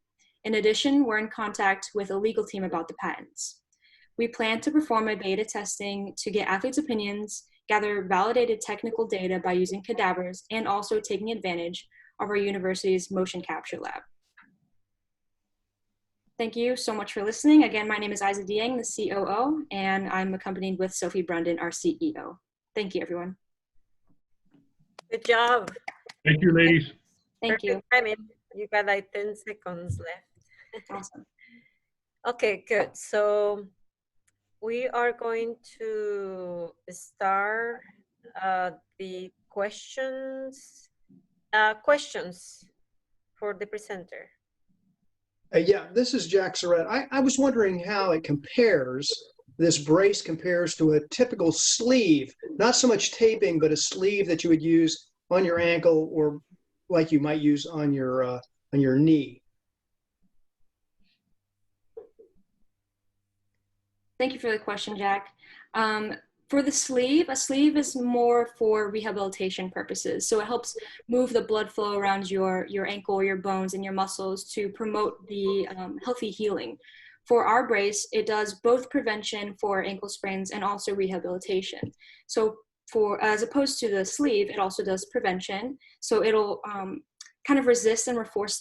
Speaker 5: In addition, we're in contact with a legal team about the patents. We plan to perform a beta testing to get athletes' opinions, gather validated technical data by using cadavers, and also taking advantage of our university's motion capture lab. Thank you so much for listening. Again, my name is Isa Dieng, the COO, and I'm accompanied with Sophie Brundon, our CEO. Thank you, everyone.
Speaker 1: Good job.
Speaker 6: Thank you, ladies.
Speaker 5: Thank you.
Speaker 1: Timing. You got like 10 seconds left.
Speaker 5: Awesome.
Speaker 1: Okay, good. So we are going to start the questions. Questions for the presenter.
Speaker 8: Yeah, this is Jack Surratt. I was wondering how it compares, this brace compares to a typical sleeve, not so much taping, but a sleeve that you would use on your ankle or like you might use on your knee.
Speaker 5: Thank you for the question, Jack. For the sleeve, a sleeve is more for rehabilitation purposes. So it helps move the blood flow around your ankle, your bones, and your muscles to promote the healthy healing. For our brace, it does both prevention for ankle sprains and also rehabilitation. So as opposed to the sleeve, it also does prevention. So it'll kind of resist and restore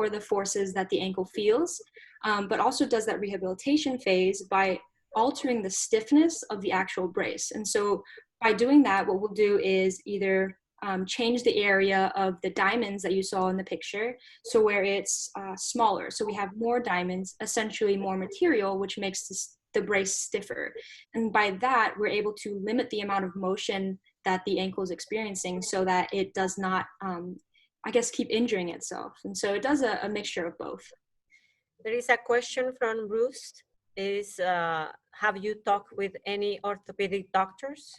Speaker 5: the forces that the ankle feels, but also does that rehabilitation phase by altering the stiffness of the actual brace. And so by doing that, what we'll do is either change the area of the diamonds that you saw in the picture, so where it's smaller. So we have more diamonds, essentially more material, which makes the brace stiffer. And by that, we're able to limit the amount of motion that the ankle is experiencing so that it does not, I guess, keep injuring itself. And so it does a mixture of both.
Speaker 1: There is a question from Bruce. Have you talked with any orthopedic doctors?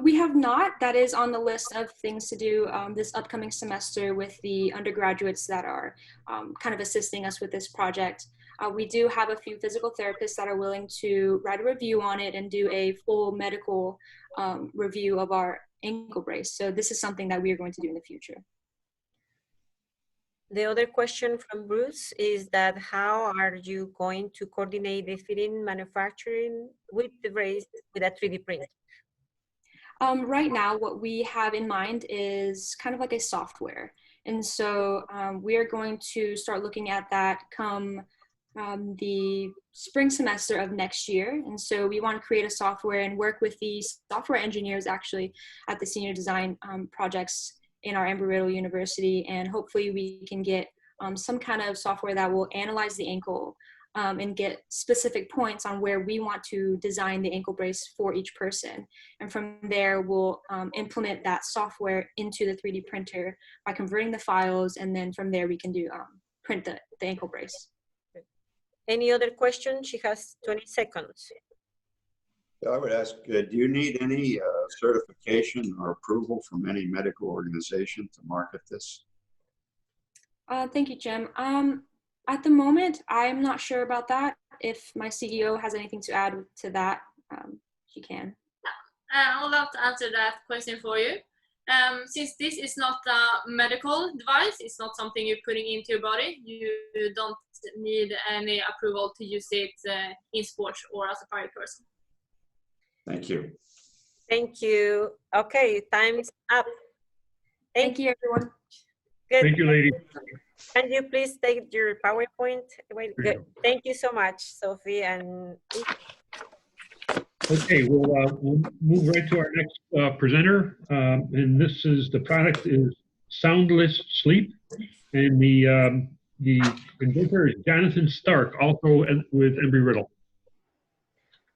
Speaker 5: We have not. That is on the list of things to do this upcoming semester with the undergraduates that are kind of assisting us with this project. We do have a few physical therapists that are willing to write a review on it and do a full medical review of our ankle brace. So this is something that we are going to do in the future.
Speaker 1: The other question from Bruce is that how are you going to coordinate the fitting manufacturing with the brace with a 3D print?
Speaker 5: Right now, what we have in mind is kind of like a software. And so we are going to start looking at that come the spring semester of next year. And so we want to create a software and work with the software engineers actually at the senior design projects in our Embry-Riddle University. And hopefully we can get some kind of software that will analyze the ankle and get specific points on where we want to design the ankle brace for each person. And from there, we'll implement that software into the 3D printer by converting the files. And then from there, we can do print the ankle brace.
Speaker 1: Any other questions? She has 20 seconds.
Speaker 3: I would ask, do you need any certification or approval from any medical organization to market this?
Speaker 5: Thank you, Jim. At the moment, I'm not sure about that. If my CEO has anything to add to that, she can.
Speaker 13: I would love to answer that question for you. Since this is not a medical device, it's not something you're putting into your body, you don't need any approval to use it in sports or as a private person.
Speaker 3: Thank you.
Speaker 1: Thank you. Okay, time's up.
Speaker 5: Thank you, everyone.
Speaker 1: Good.
Speaker 6: Thank you, lady.
Speaker 1: Can you please take your PowerPoint? Wait, good. Thank you so much, Sophie. And
Speaker 6: okay, we'll move right to our next presenter. And this is, the product is Soundless Sleep. And the inventor is Jonathan Stark, also with Embry-Riddle.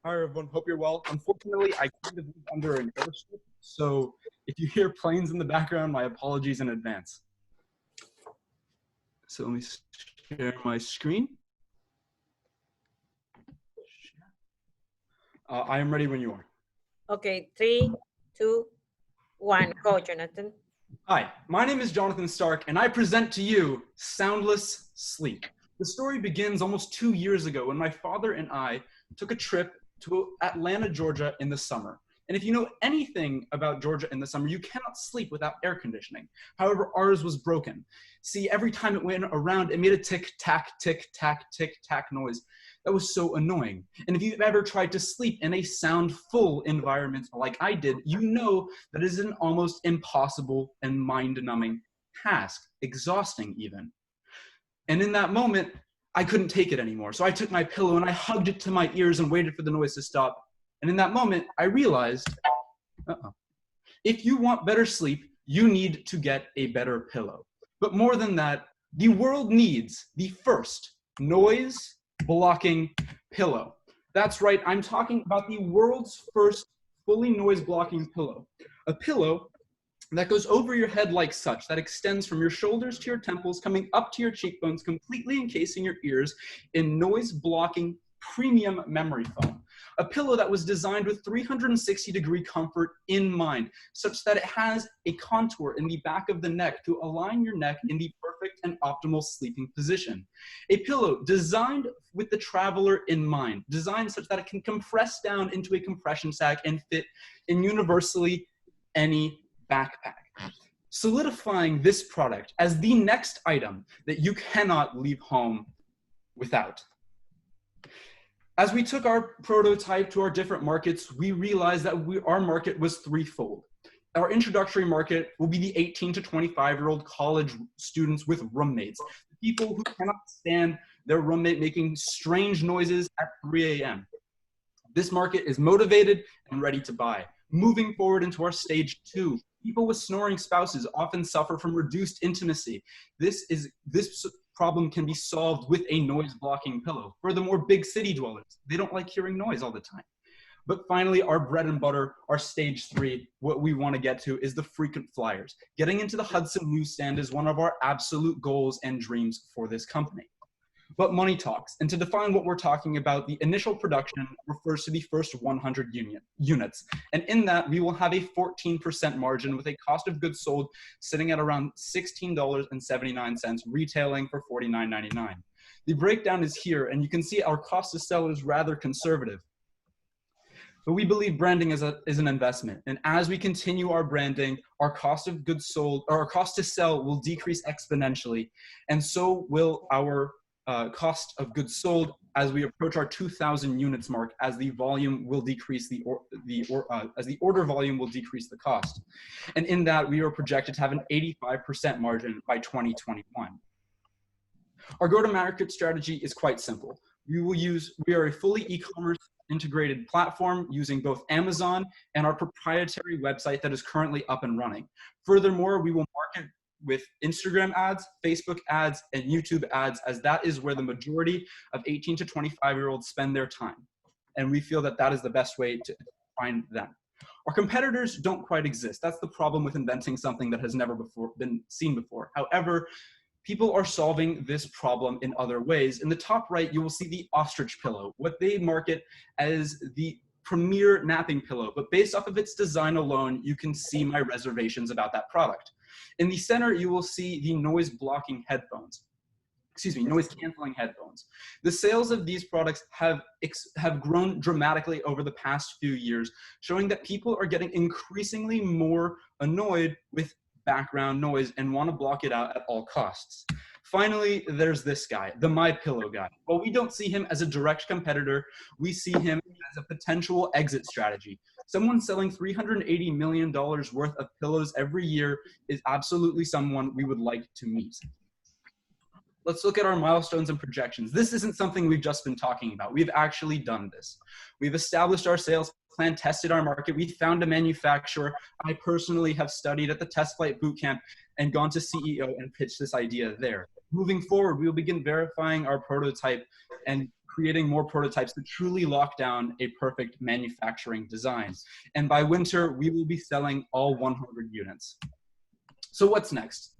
Speaker 14: Hi everyone, hope you're well. Unfortunately, I kind of live under an airstrip, so if you hear planes in the background, my apologies in advance. So let me share my screen. I am ready when you are.
Speaker 1: okay, 3, 2, 1. Go, Jonathan.
Speaker 14: Hi, my name is Jonathan Stark, and I present to you Soundless Sleep. The story begins almost 2 years ago when my father and I took a trip to Atlanta, Georgia in the summer. And if you know anything about Georgia in the summer, you cannot sleep without air conditioning. However, ours was broken. See, every time it went around, it made a tick-tack, tick-tack, tick-tack noise. That was so annoying. And if you've ever tried to sleep in a sound-full environment like I did, you know that it is an almost impossible and mind-numbing task, exhausting even. And in that moment, I couldn't take it anymore. So I took my pillow and I hugged it to my ears and waited for the noise to stop. And in that moment, I realized, if you want better sleep, you need to get a better pillow. But more than that, the world needs the first noise-blocking pillow. That's right, I'm talking about the world's first fully noise-blocking pillow. A pillow that goes over your head like such, that extends from your shoulders to your temples, coming up to your cheekbones, completely encasing your ears in noise-blocking premium memory foam. A pillow that was designed with 360-degree comfort in mind, such that it has a contour in the back of the neck to align your neck in the perfect and optimal sleeping position. A pillow designed with the traveler in mind, designed such that it can compress down into a compression sack and fit in universally any backpack, solidifying this product as the next item that you cannot leave home without. As we took our prototype to our different markets, we realized that our market was threefold. Our introductory market will be the 18 to 25-year-old college students with roommates, people who cannot stand their roommate making strange noises at 3 a.m. This market is motivated and ready to buy. Moving forward into our stage 2, people with snoring spouses often suffer from reduced intimacy. This problem can be solved with a noise-blocking pillow. Furthermore, big city dwellers, they don't like hearing noise all the time. But finally, our bread and butter, our stage 3, what we want to get to is the frequent flyers. Getting into the Hudson newsstand is one of our absolute goals and dreams for this company. But money talks, and to define what we're talking about, the initial production refers to the first 100 units. And in that, we will have a 14% margin with a cost of goods sold sitting at around $16.79, retailing for $49.99. The breakdown is here, and you can see our cost to sell is rather conservative. But we believe branding is an investment. And as we continue our branding, our cost of goods sold, or our cost to sell will decrease exponentially. And so will our cost of goods sold as we approach our 2,000 units mark, as the volume will decrease, as the order volume will decrease the cost. And in that, we are projected to have an 85% margin by 2021. Our go-to-market strategy is quite simple. We are a fully e-commerce integrated platform using both Amazon and our proprietary website that is currently up and running. Furthermore, we will market with Instagram ads, Facebook ads, and YouTube ads, as that is where the majority of 18 to 25-year-olds spend their time. And we feel that that is the best way to find them. Our competitors don't quite exist. That's the problem with inventing something that has never been seen before. However, people are solving this problem in other ways. In the top right, you will see the ostrich pillow, what they market as the premier napping pillow. But based off of its design alone, you can see my reservations about that product. In the center, you will see the noise-blocking headphones. Noise-canceling headphones. The sales of these products have grown dramatically over the past few years, showing that people are getting increasingly more annoyed with background noise and want to block it out at all costs. Finally, there's this guy, the MyPillow guy. While we don't see him as a direct competitor, we see him as a potential exit strategy. Someone selling $380 million worth of pillows every year is absolutely someone we would like to meet. Let's look at our milestones and projections. This isn't something we've just been talking about. We've actually done this. We've established our sales plan, tested our market. We found a manufacturer. I personally have studied at the Test Flight Bootcamp and gone to CEO and pitched this idea there. Moving forward, we will begin verifying our prototype and creating more prototypes to truly lock down a perfect manufacturing design. And by winter, we will be selling all 100 units. So what's next?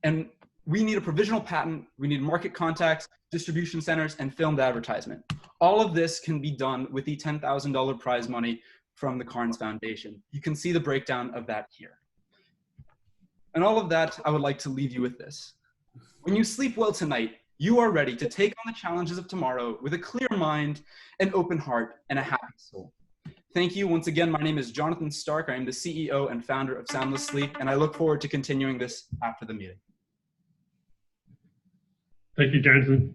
Speaker 14: And we need a provisional patent, we need market contacts, distribution centers, and filmed advertisement. All of this can be done with the $10,000 prize money from the Cairns Foundation. You can see the breakdown of that here. And all of that, I would like to leave you with this. When you sleep well tonight, you are ready to take on the challenges of tomorrow with a clear mind, an open heart, and a happy soul. Thank you. Once again, my name is Jonathan Stark. I am the CEO and founder of Soundless Sleep, and I look forward to continuing this after the meeting.
Speaker 6: Thank you, Jonathan.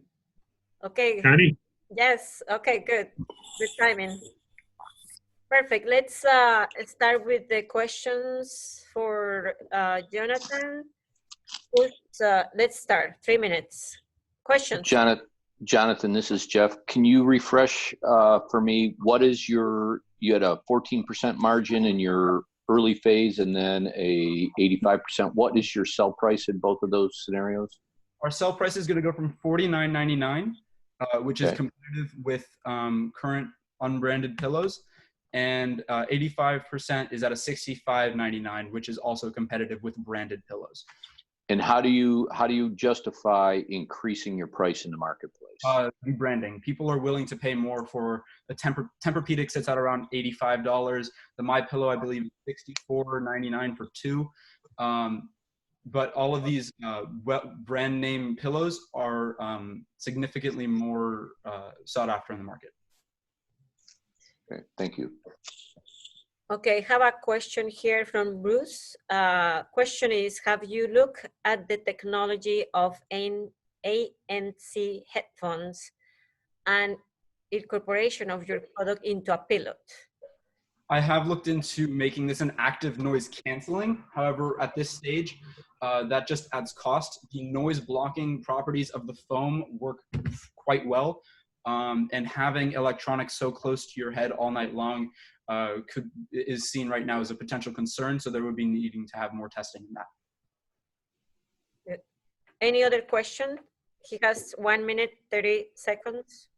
Speaker 1: Okay.
Speaker 6: Connie?
Speaker 1: Yes. Okay, good. Good timing. Perfect. Let's start with the questions for Jonathan. Let's start. 3 minutes. Questions.
Speaker 7: Jonathan, this is Jeff. Can you refresh for me, what is you had a 14% margin in your early phase and then a 85%. What is your sell price in both of those scenarios?
Speaker 14: Our sell price is going to go from $49.99, which is competitive with current unbranded pillows, and 85% is at a $65.99, which is also competitive with branded pillows.
Speaker 7: And how do you justify increasing your price in the marketplace?
Speaker 14: Branding. People are willing to pay more for the Tempur-Pedic sits at around $85. The MyPillow, I believe, is $64.99 for two. But all of these brand name pillows are significantly more sought after in the market.
Speaker 7: Okay, thank you.
Speaker 1: Okay, have a question here from Bruce. Question is, have you looked at the technology of ANC headphones and incorporation of your product into a pilot?
Speaker 14: I have looked into making this an active noise canceling. However, at this stage, that just adds cost. The noise blocking properties of the foam work quite well. And having electronics so close to your head all night long is seen right now as a potential concern. So there would be needing to have more testing in that.
Speaker 1: Good. Any other question? He has 1 minute, 30 seconds.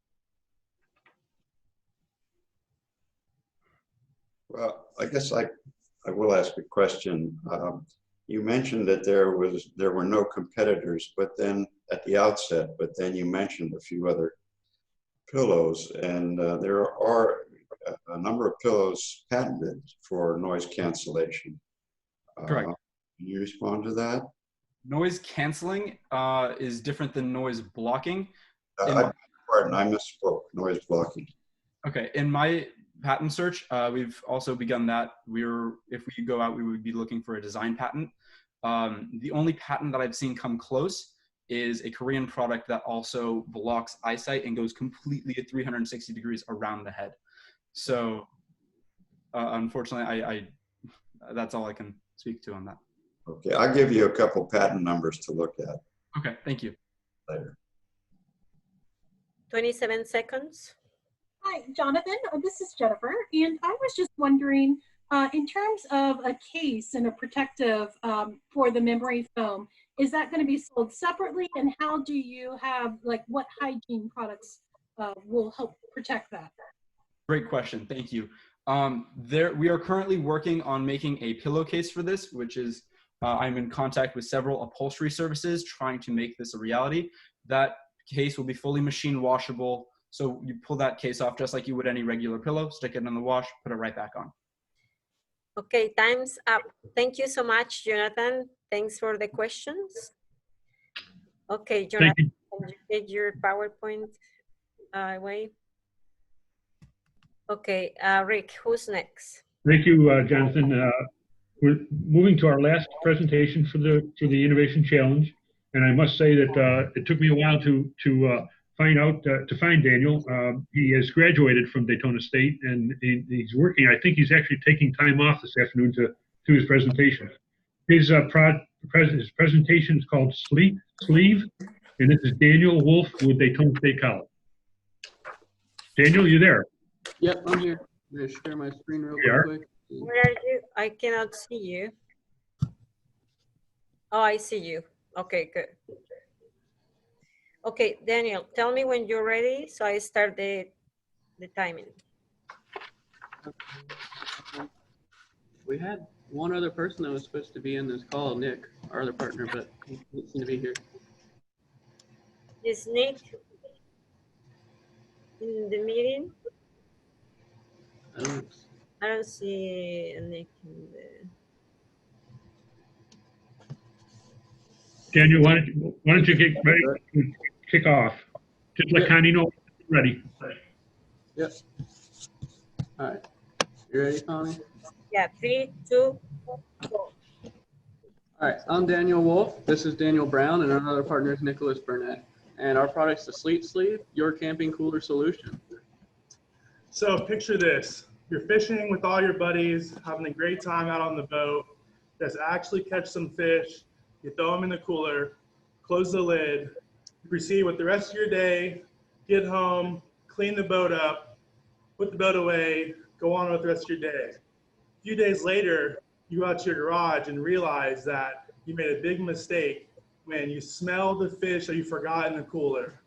Speaker 3: Well, I guess I will ask a question. You mentioned that there were no competitors, but then at the outset, but then you mentioned a few other pillows, and there are a number of pillows patented for noise cancellation.
Speaker 14: Correct.
Speaker 3: Can you respond to that?
Speaker 14: Noise canceling is different than noise blocking.
Speaker 3: Pardon, I misspoke. Noise blocking.
Speaker 14: Okay, in my patent search, we've also begun that. If we go out, we would be looking for a design patent. The only patent that I've seen come close is a Korean product that also blocks eyesight and goes completely at 360 degrees around the head. So unfortunately, that's all I can speak to on that.
Speaker 3: Okay, I'll give you a couple patent numbers to look at.
Speaker 14: Okay, thank you.
Speaker 3: Later.
Speaker 1: 27 seconds.
Speaker 15: Hi, Jonathan. This is Jennifer, and I was just wondering, in terms of a case and a protective for the memory foam, is that going to be sold separately, and how do you have, like, what hygiene products will help protect that?
Speaker 14: Great question. Thank you. We are currently working on making a pillowcase for this, which is I'm in contact with several upholstery services trying to make this a reality. That case will be fully machine washable. So you pull that case off just like you would any regular pillow, stick it in the wash, put it right back on.
Speaker 1: Okay, time's up. Thank you so much, Jonathan. Thanks for the questions. Okay, Jonathan, can you get your PowerPoint away? Okay, Rick, who's next?
Speaker 6: Thank you, Jonathan. We're moving to our last presentation for the Innovation Challenge, and I must say that it took me a while to find Daniel. He has graduated from Daytona State, and he's working. I think he's actually taking time off this afternoon to do his presentation. His presentation is called Sleeve, and this is Daniel Wolf with Daytona State College. Daniel, you there?
Speaker 16: Yep, I'm here. I'm going to share my screen real quick.
Speaker 1: Where are you? I cannot see you. Oh, I see you. Okay, good. Okay, Daniel, tell me when you're ready, so I start the timing.
Speaker 16: We had one other person that was supposed to be in this call, Nick, our other partner, but he doesn't seem to be here.
Speaker 1: Is Nick in the meeting?
Speaker 16: I don't know.
Speaker 1: I don't see Nick in the.
Speaker 6: Daniel, why don't you get ready to kick off? Just let Connie know when you're ready.
Speaker 16: Yep. All right. You ready, Connie?
Speaker 1: Yeah, 3, 2, 4.
Speaker 16: All right. I'm Daniel Wolf. This is Daniel Brown, and our other partner is Nicholas Burnett. And our product's the Sleet Sleeve, your camping cooler solution.
Speaker 17: So picture this. You're fishing with all your buddies, having a great time out on the boat. Just actually catch some fish. You throw them in the cooler, close the lid, proceed with the rest of your day, get home, clean the boat up, put the boat away, go on with the rest of your day. A few days later, you go out to your garage and realize that you made a big mistake when you smelled the fish that you forgot in the cooler.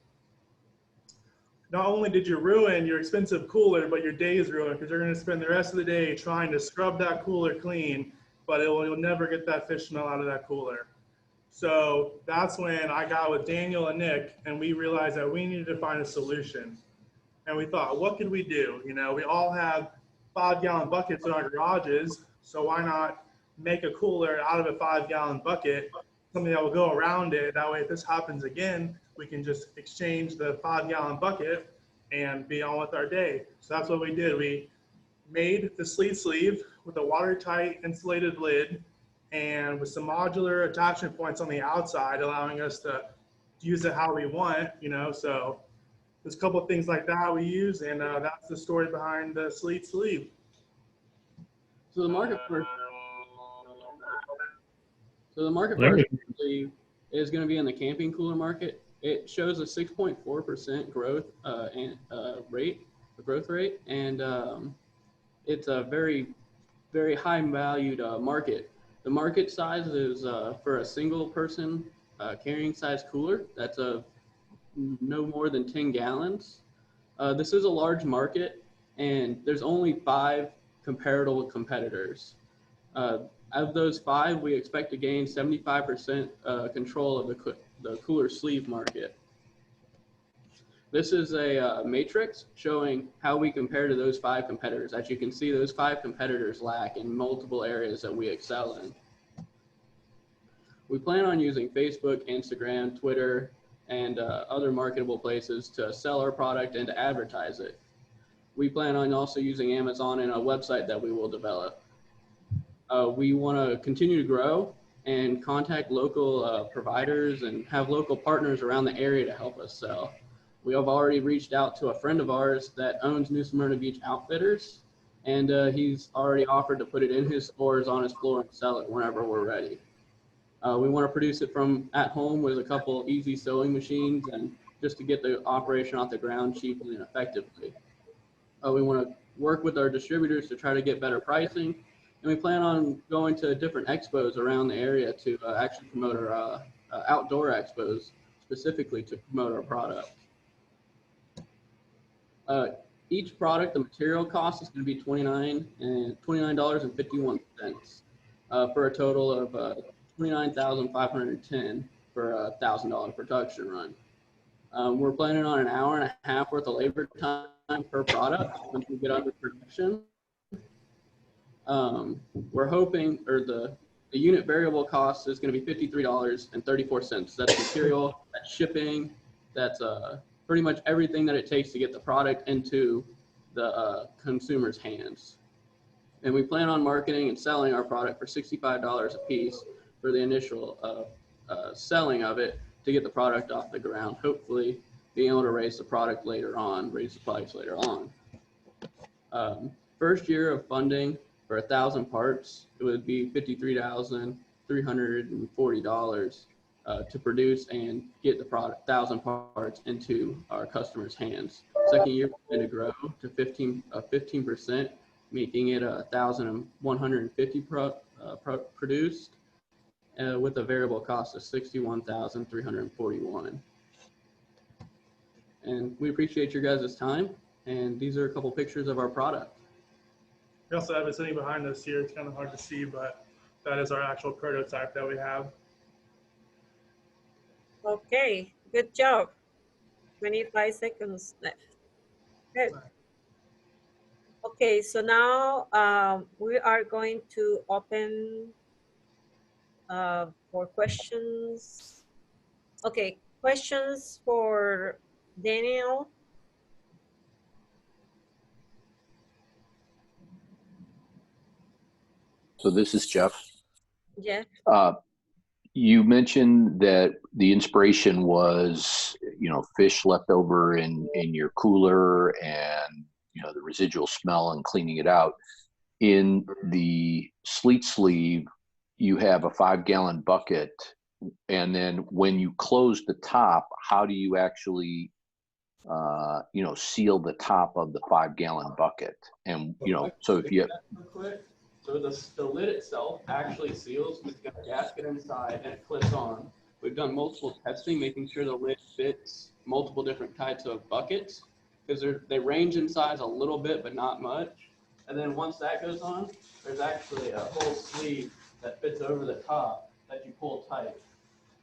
Speaker 17: Not only did you ruin your expensive cooler, but your day is ruined because you're going to spend the rest of the day trying to scrub that cooler clean, but you'll never get that fish smell out of that cooler. So that's when I got with Daniel and Nick, and we realized that we needed to find a solution. And we thought, what could we do? You know, we all have 5-gallon buckets in our garages, so why not make a cooler out of a 5-gallon bucket, something that will go around it. That way, if this happens again, we can just exchange the 5-gallon bucket and be on with our day. So that's what we did. We made the Sleet Sleeve with a watertight insulated lid and with some modular attachment points on the outside, allowing us to use it how we want, you know. So there's a couple of things like that we use, and that's the story behind the Sleet Sleeve.
Speaker 16: So the market for sleeve is going to be in the camping cooler market. It shows a 6.4% growth growth rate, and it's a very, very high valued market. The market size is for a single person carrying size cooler. That's no more than 10 gallons. This is a large market, and there's only 5 comparable competitors. Of those 5, we expect to gain 75% control of the cooler sleeve market. This is a matrix showing how we compare to those 5 competitors. As you can see, those 5 competitors lack in multiple areas that we excel in. We plan on using Facebook, Instagram, Twitter, and other marketable places to sell our product and to advertise it. We plan on also using Amazon and a website that we will develop. We want to continue to grow and contact local providers and have local partners around the area to help us sell. We have already reached out to a friend of ours that owns New Smyrna Beach Outfitters, and he's already offered to put it in his stores on his floor and sell it whenever we're ready. We want to produce it from at home with a couple easy sewing machines and just to get the operation off the ground cheaply and effectively. We want to work with our distributors to try to get better pricing. And we plan on going to different expos around the area to actually promote our outdoor expos, specifically to promote our product. Each product, the material cost is going to be $29.51 for a total of $29,510 for a $1,000 production run. We're planning on an hour and a half worth of labor time per product once we get under production. We're hoping, or the unit variable cost is going to be $53.34. That's material, that's shipping, that's pretty much everything that it takes to get the product into the consumer's hands. And we plan on marketing and selling our product for $65 a piece for the initial selling of it to get the product off the ground, hopefully being able to raise the product later on, raise the price later on. First year of funding for 1,000 parts, it would be $53,340 to produce and get the product 1,000 parts into our customers' hands. Second year, we're going to grow to 15%, making it 1,150 produced with a variable cost of $61,341. And we appreciate your guys' time. And these are a couple pictures of our product.
Speaker 17: We also have it sitting behind us here. It's kind of hard to see, but that is our actual prototype that we have.
Speaker 1: Okay, good job. 25 seconds left. Good. Okay, so now we are going to open for questions. Okay, questions for Daniel.
Speaker 7: So this is Jeff.
Speaker 1: Jeff.
Speaker 7: You mentioned that the inspiration was, you know, fish left over in your cooler and, you know, the residual smell and cleaning it out. In the sleet sleeve, you have a 5-gallon bucket. And then when you close the top, how do you actually, you know, seal the top of the 5-gallon bucket? And, you know, so if you...
Speaker 16: So the lid itself actually seals. It's got a gasket inside and it clips on. We've done multiple testing, making sure the lid fits multiple different types of buckets because they range in size a little bit, but not much. And then once that goes on, there's actually a whole sleeve that fits over the top that you pull tight.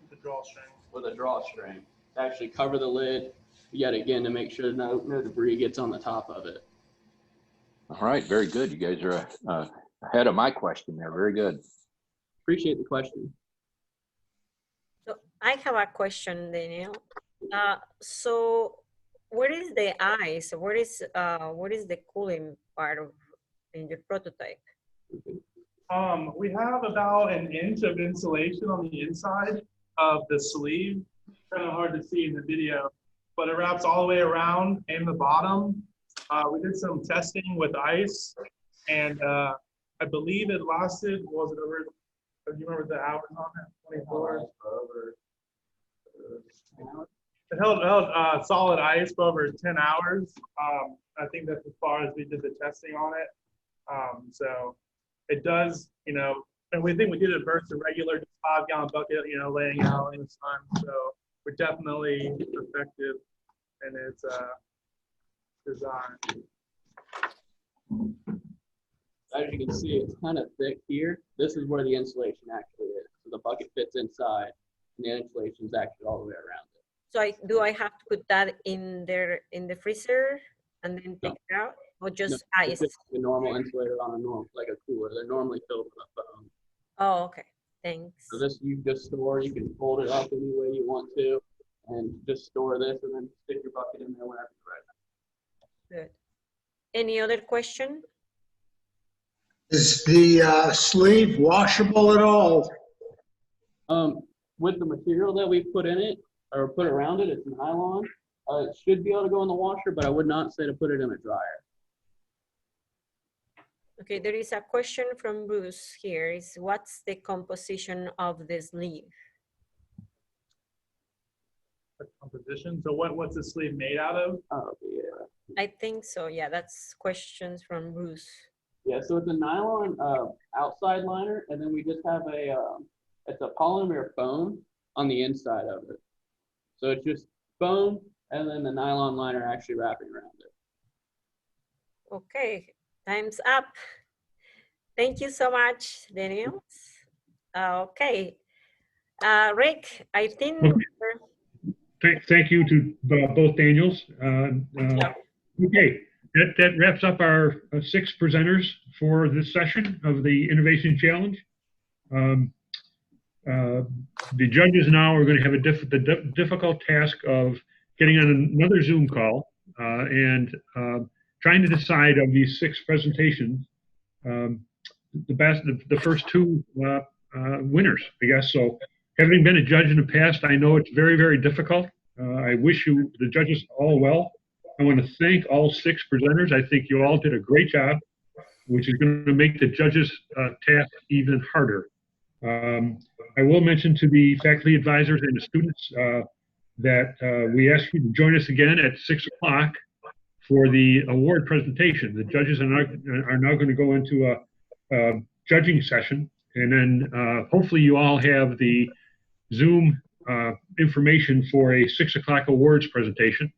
Speaker 17: With a drawstring.
Speaker 16: With a drawstring. To actually cover the lid, yet again, to make sure no debris gets on the top of it.
Speaker 7: All right, very good. You guys are ahead of my question there. Very good.
Speaker 16: Appreciate the question.
Speaker 1: So I have a question, Daniel. So where is the ice? What is the cooling part of in your prototype?
Speaker 17: We have about an inch of insulation on the inside of the sleeve. Kind of hard to see in the video, but it wraps all the way around and the bottom. We did some testing with ice, and I believe it lasted, was it over, do you remember the hours on it? 24? It held solid ice for over 10 hours. I think that's as far as we did the testing on it. So it does, you know, and we think we did it versus a regular 5-gallon bucket, you know, laying out in the sun. So we're definitely effective in its design.
Speaker 16: As you can see, it's kind of thick here. This is where the insulation actually is. So the bucket fits inside, and the insulation is actually all the way around it.
Speaker 1: So do I have to put that in there in the freezer and then take it out, or just ice?
Speaker 16: It's just a normal insulator on a normal, like a cooler. They're normally filled with a foam.
Speaker 1: Oh, okay. Thanks.
Speaker 16: So this you just store. You can fold it up any way you want to, and just store this, and then stick your bucket in there whenever you're ready.
Speaker 1: Good. Any other question?
Speaker 18: Is the sleeve washable at all?
Speaker 16: With the material that we put in it, or put around it, it's nylon. It should be able to go in the washer, but I would not say to put it in a dryer.
Speaker 1: Okay, there is a question from Bruce here. Is what's the composition of the sleeve?
Speaker 17: The composition? So what's the sleeve made out of?
Speaker 16: Oh, yeah.
Speaker 1: I think so. Yeah, that's questions from Bruce.
Speaker 16: Yeah, so it's a nylon outside liner, and then we just have it's a polymer foam on the inside of it. So it's just foam, and then the nylon liner actually wrapping around it.
Speaker 1: Okay, time's up. Thank you so much, Daniel. Okay, Rick, I think.
Speaker 6: Thank you to both Daniels. Okay, that wraps up our 6 presenters for this session of the Innovation Challenge. The judges now are going to have the difficult task of getting on another Zoom call and trying to decide of these 6 presentations, the first 2 winners, I guess. So having been a judge in the past, I know it's very, very difficult. I wish the judges all well. I want to thank all 6 presenters. I think you all did a great job, which is going to make the judges' task even harder. I will mention to the faculty advisors and the students that we ask you to join us again at 6 o'clock for the award presentation. The judges are now going to go into a judging session, and then hopefully you all have the Zoom information for a 6 o'clock awards presentation.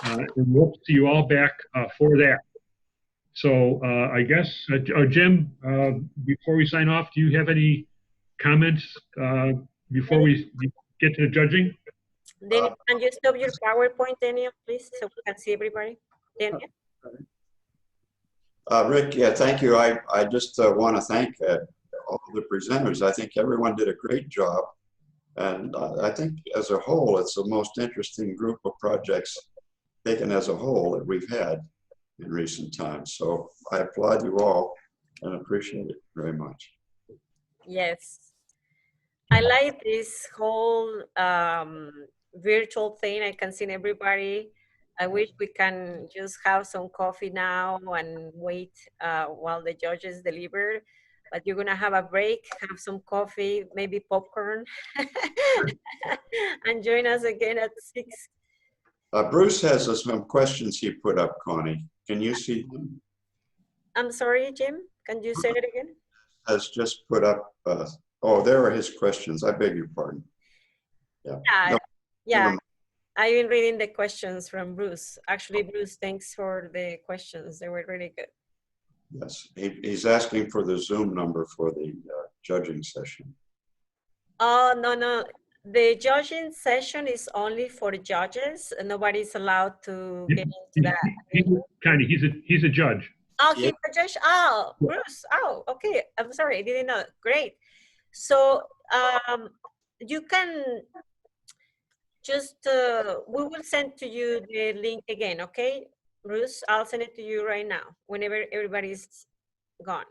Speaker 6: And we'll see you all back for that. So I guess, Jim, before we sign off, do you have any comments before we get to the judging?
Speaker 1: Daniel, can you stop your PowerPoint, Daniel, please, so we can see everybody? Daniel?
Speaker 3: Rick, yeah, thank you. I just want to thank all the presenters. I think everyone did a great job. And I think as a whole, it's the most interesting group of projects taken as a whole that we've had in recent times. So I applaud you all and appreciate it very much.
Speaker 1: Yes. I like this whole virtual thing. I can see everybody. I wish we can just have some coffee now and wait while the judges deliver. But you're gonna have a break, have some coffee, maybe popcorn, and join us again at 6.
Speaker 3: Bruce has some questions he put up, Connie. Can you see them?
Speaker 1: I'm sorry, Jim. Can you say it again?
Speaker 3: Has just put up, oh, there are his questions. I beg your pardon. Yeah. No,
Speaker 1: Yeah. I've been reading the questions from Bruce. Actually, Bruce, thanks for the questions. They were really good.
Speaker 3: Yes, he's asking for the Zoom number for the judging session.
Speaker 1: Oh, no. The judging session is only for the judges. And nobody's allowed to get into that.
Speaker 6: He's a judge.
Speaker 1: Oh, he's a judge? Oh, Bruce. Oh, okay. I'm sorry. I didn't know. Great. So you can just, we will send to you the link again, okay? Bruce, I'll send it to you right now, whenever everybody's gone.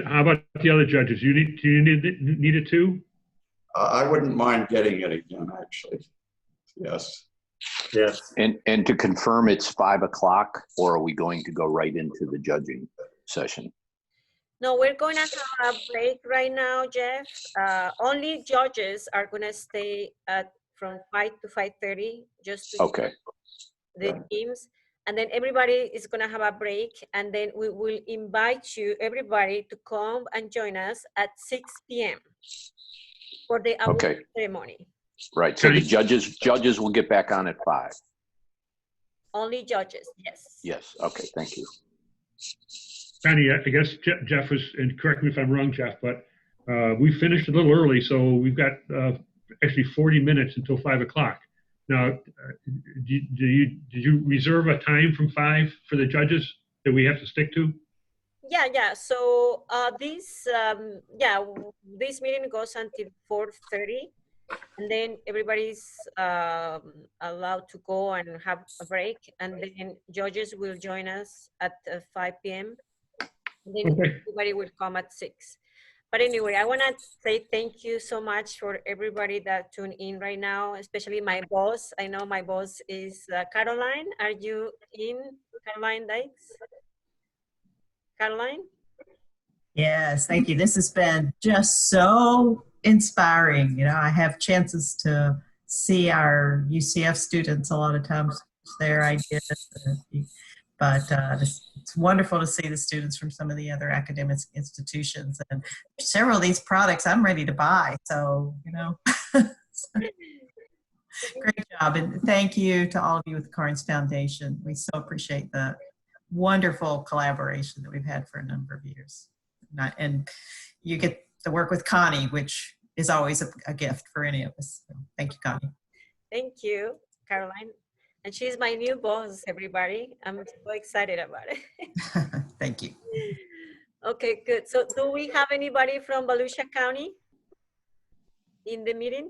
Speaker 6: How about the other judges? Do you need it too?
Speaker 3: I wouldn't mind getting it again, actually. Yes. Yes.
Speaker 7: And to confirm, it's 5 o'clock, or are we going to go right into the judging session?
Speaker 1: No, we're going to have a break right now, Jeff. Only judges are going to stay at from 5 to 5:30, just to
Speaker 7: okay.
Speaker 1: The teams. And then everybody is going to have a break. And then we will invite you, everybody, to come and join us at 6 p.m. for the award ceremony.
Speaker 7: Right. So the judges will get back on at 5.
Speaker 1: Only judges, yes.
Speaker 7: Yes. Okay. Thank you.
Speaker 6: Connie, I guess Jeff was, and correct me if I'm wrong, Jeff, but we finished a little early, so we've got actually 40 minutes until 5 o'clock. Now, did you reserve a time from 5 for the judges that we have to stick to?
Speaker 1: Yeah. So this meeting goes until 4:30, and then everybody's allowed to go and have a break, and then judges will join us at 5 p.m. And then everybody will come at 6. But anyway, I want to say thank you so much for everybody that tuned in right now, especially my boss. I know my boss is Caroline. Are you in, Caroline Dykes? Caroline?
Speaker 19: Yes, thank you. This has been just so inspiring. You know, I have chances to see our UCF students a lot of times, their ideas. But it's wonderful to see the students from some of the other academic institutions. And several of these products I'm ready to buy. So, you know, great job. And thank you to all of you with the Cairns Foundation. We so appreciate the wonderful collaboration that we've had for a number of years. And you get to work with Connie, which is always a gift for any of us. So thank you, Connie.
Speaker 1: Thank you, Caroline. And she's my new boss, everybody. I'm so excited about it.
Speaker 19: Thank you.
Speaker 1: Okay, good. So do we have anybody from Volusia County in the meeting?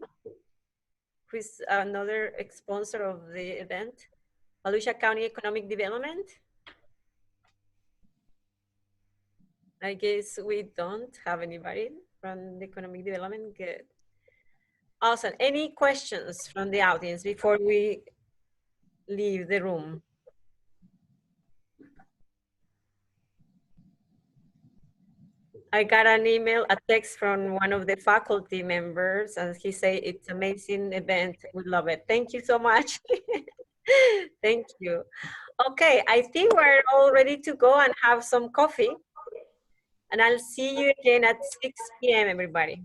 Speaker 1: Who's another sponsor of the event? Volusia County Economic Development? I guess we don't have anybody from the Economic Development. Good. Awesome. Any questions from the audience before we leave the room? I got an email, a text from one of the faculty members, and he said it's an amazing event. We love it. Thank you so much. Thank you. Okay, I think we're all ready to go and have some coffee. And I'll see you again at 6 p.m., everybody.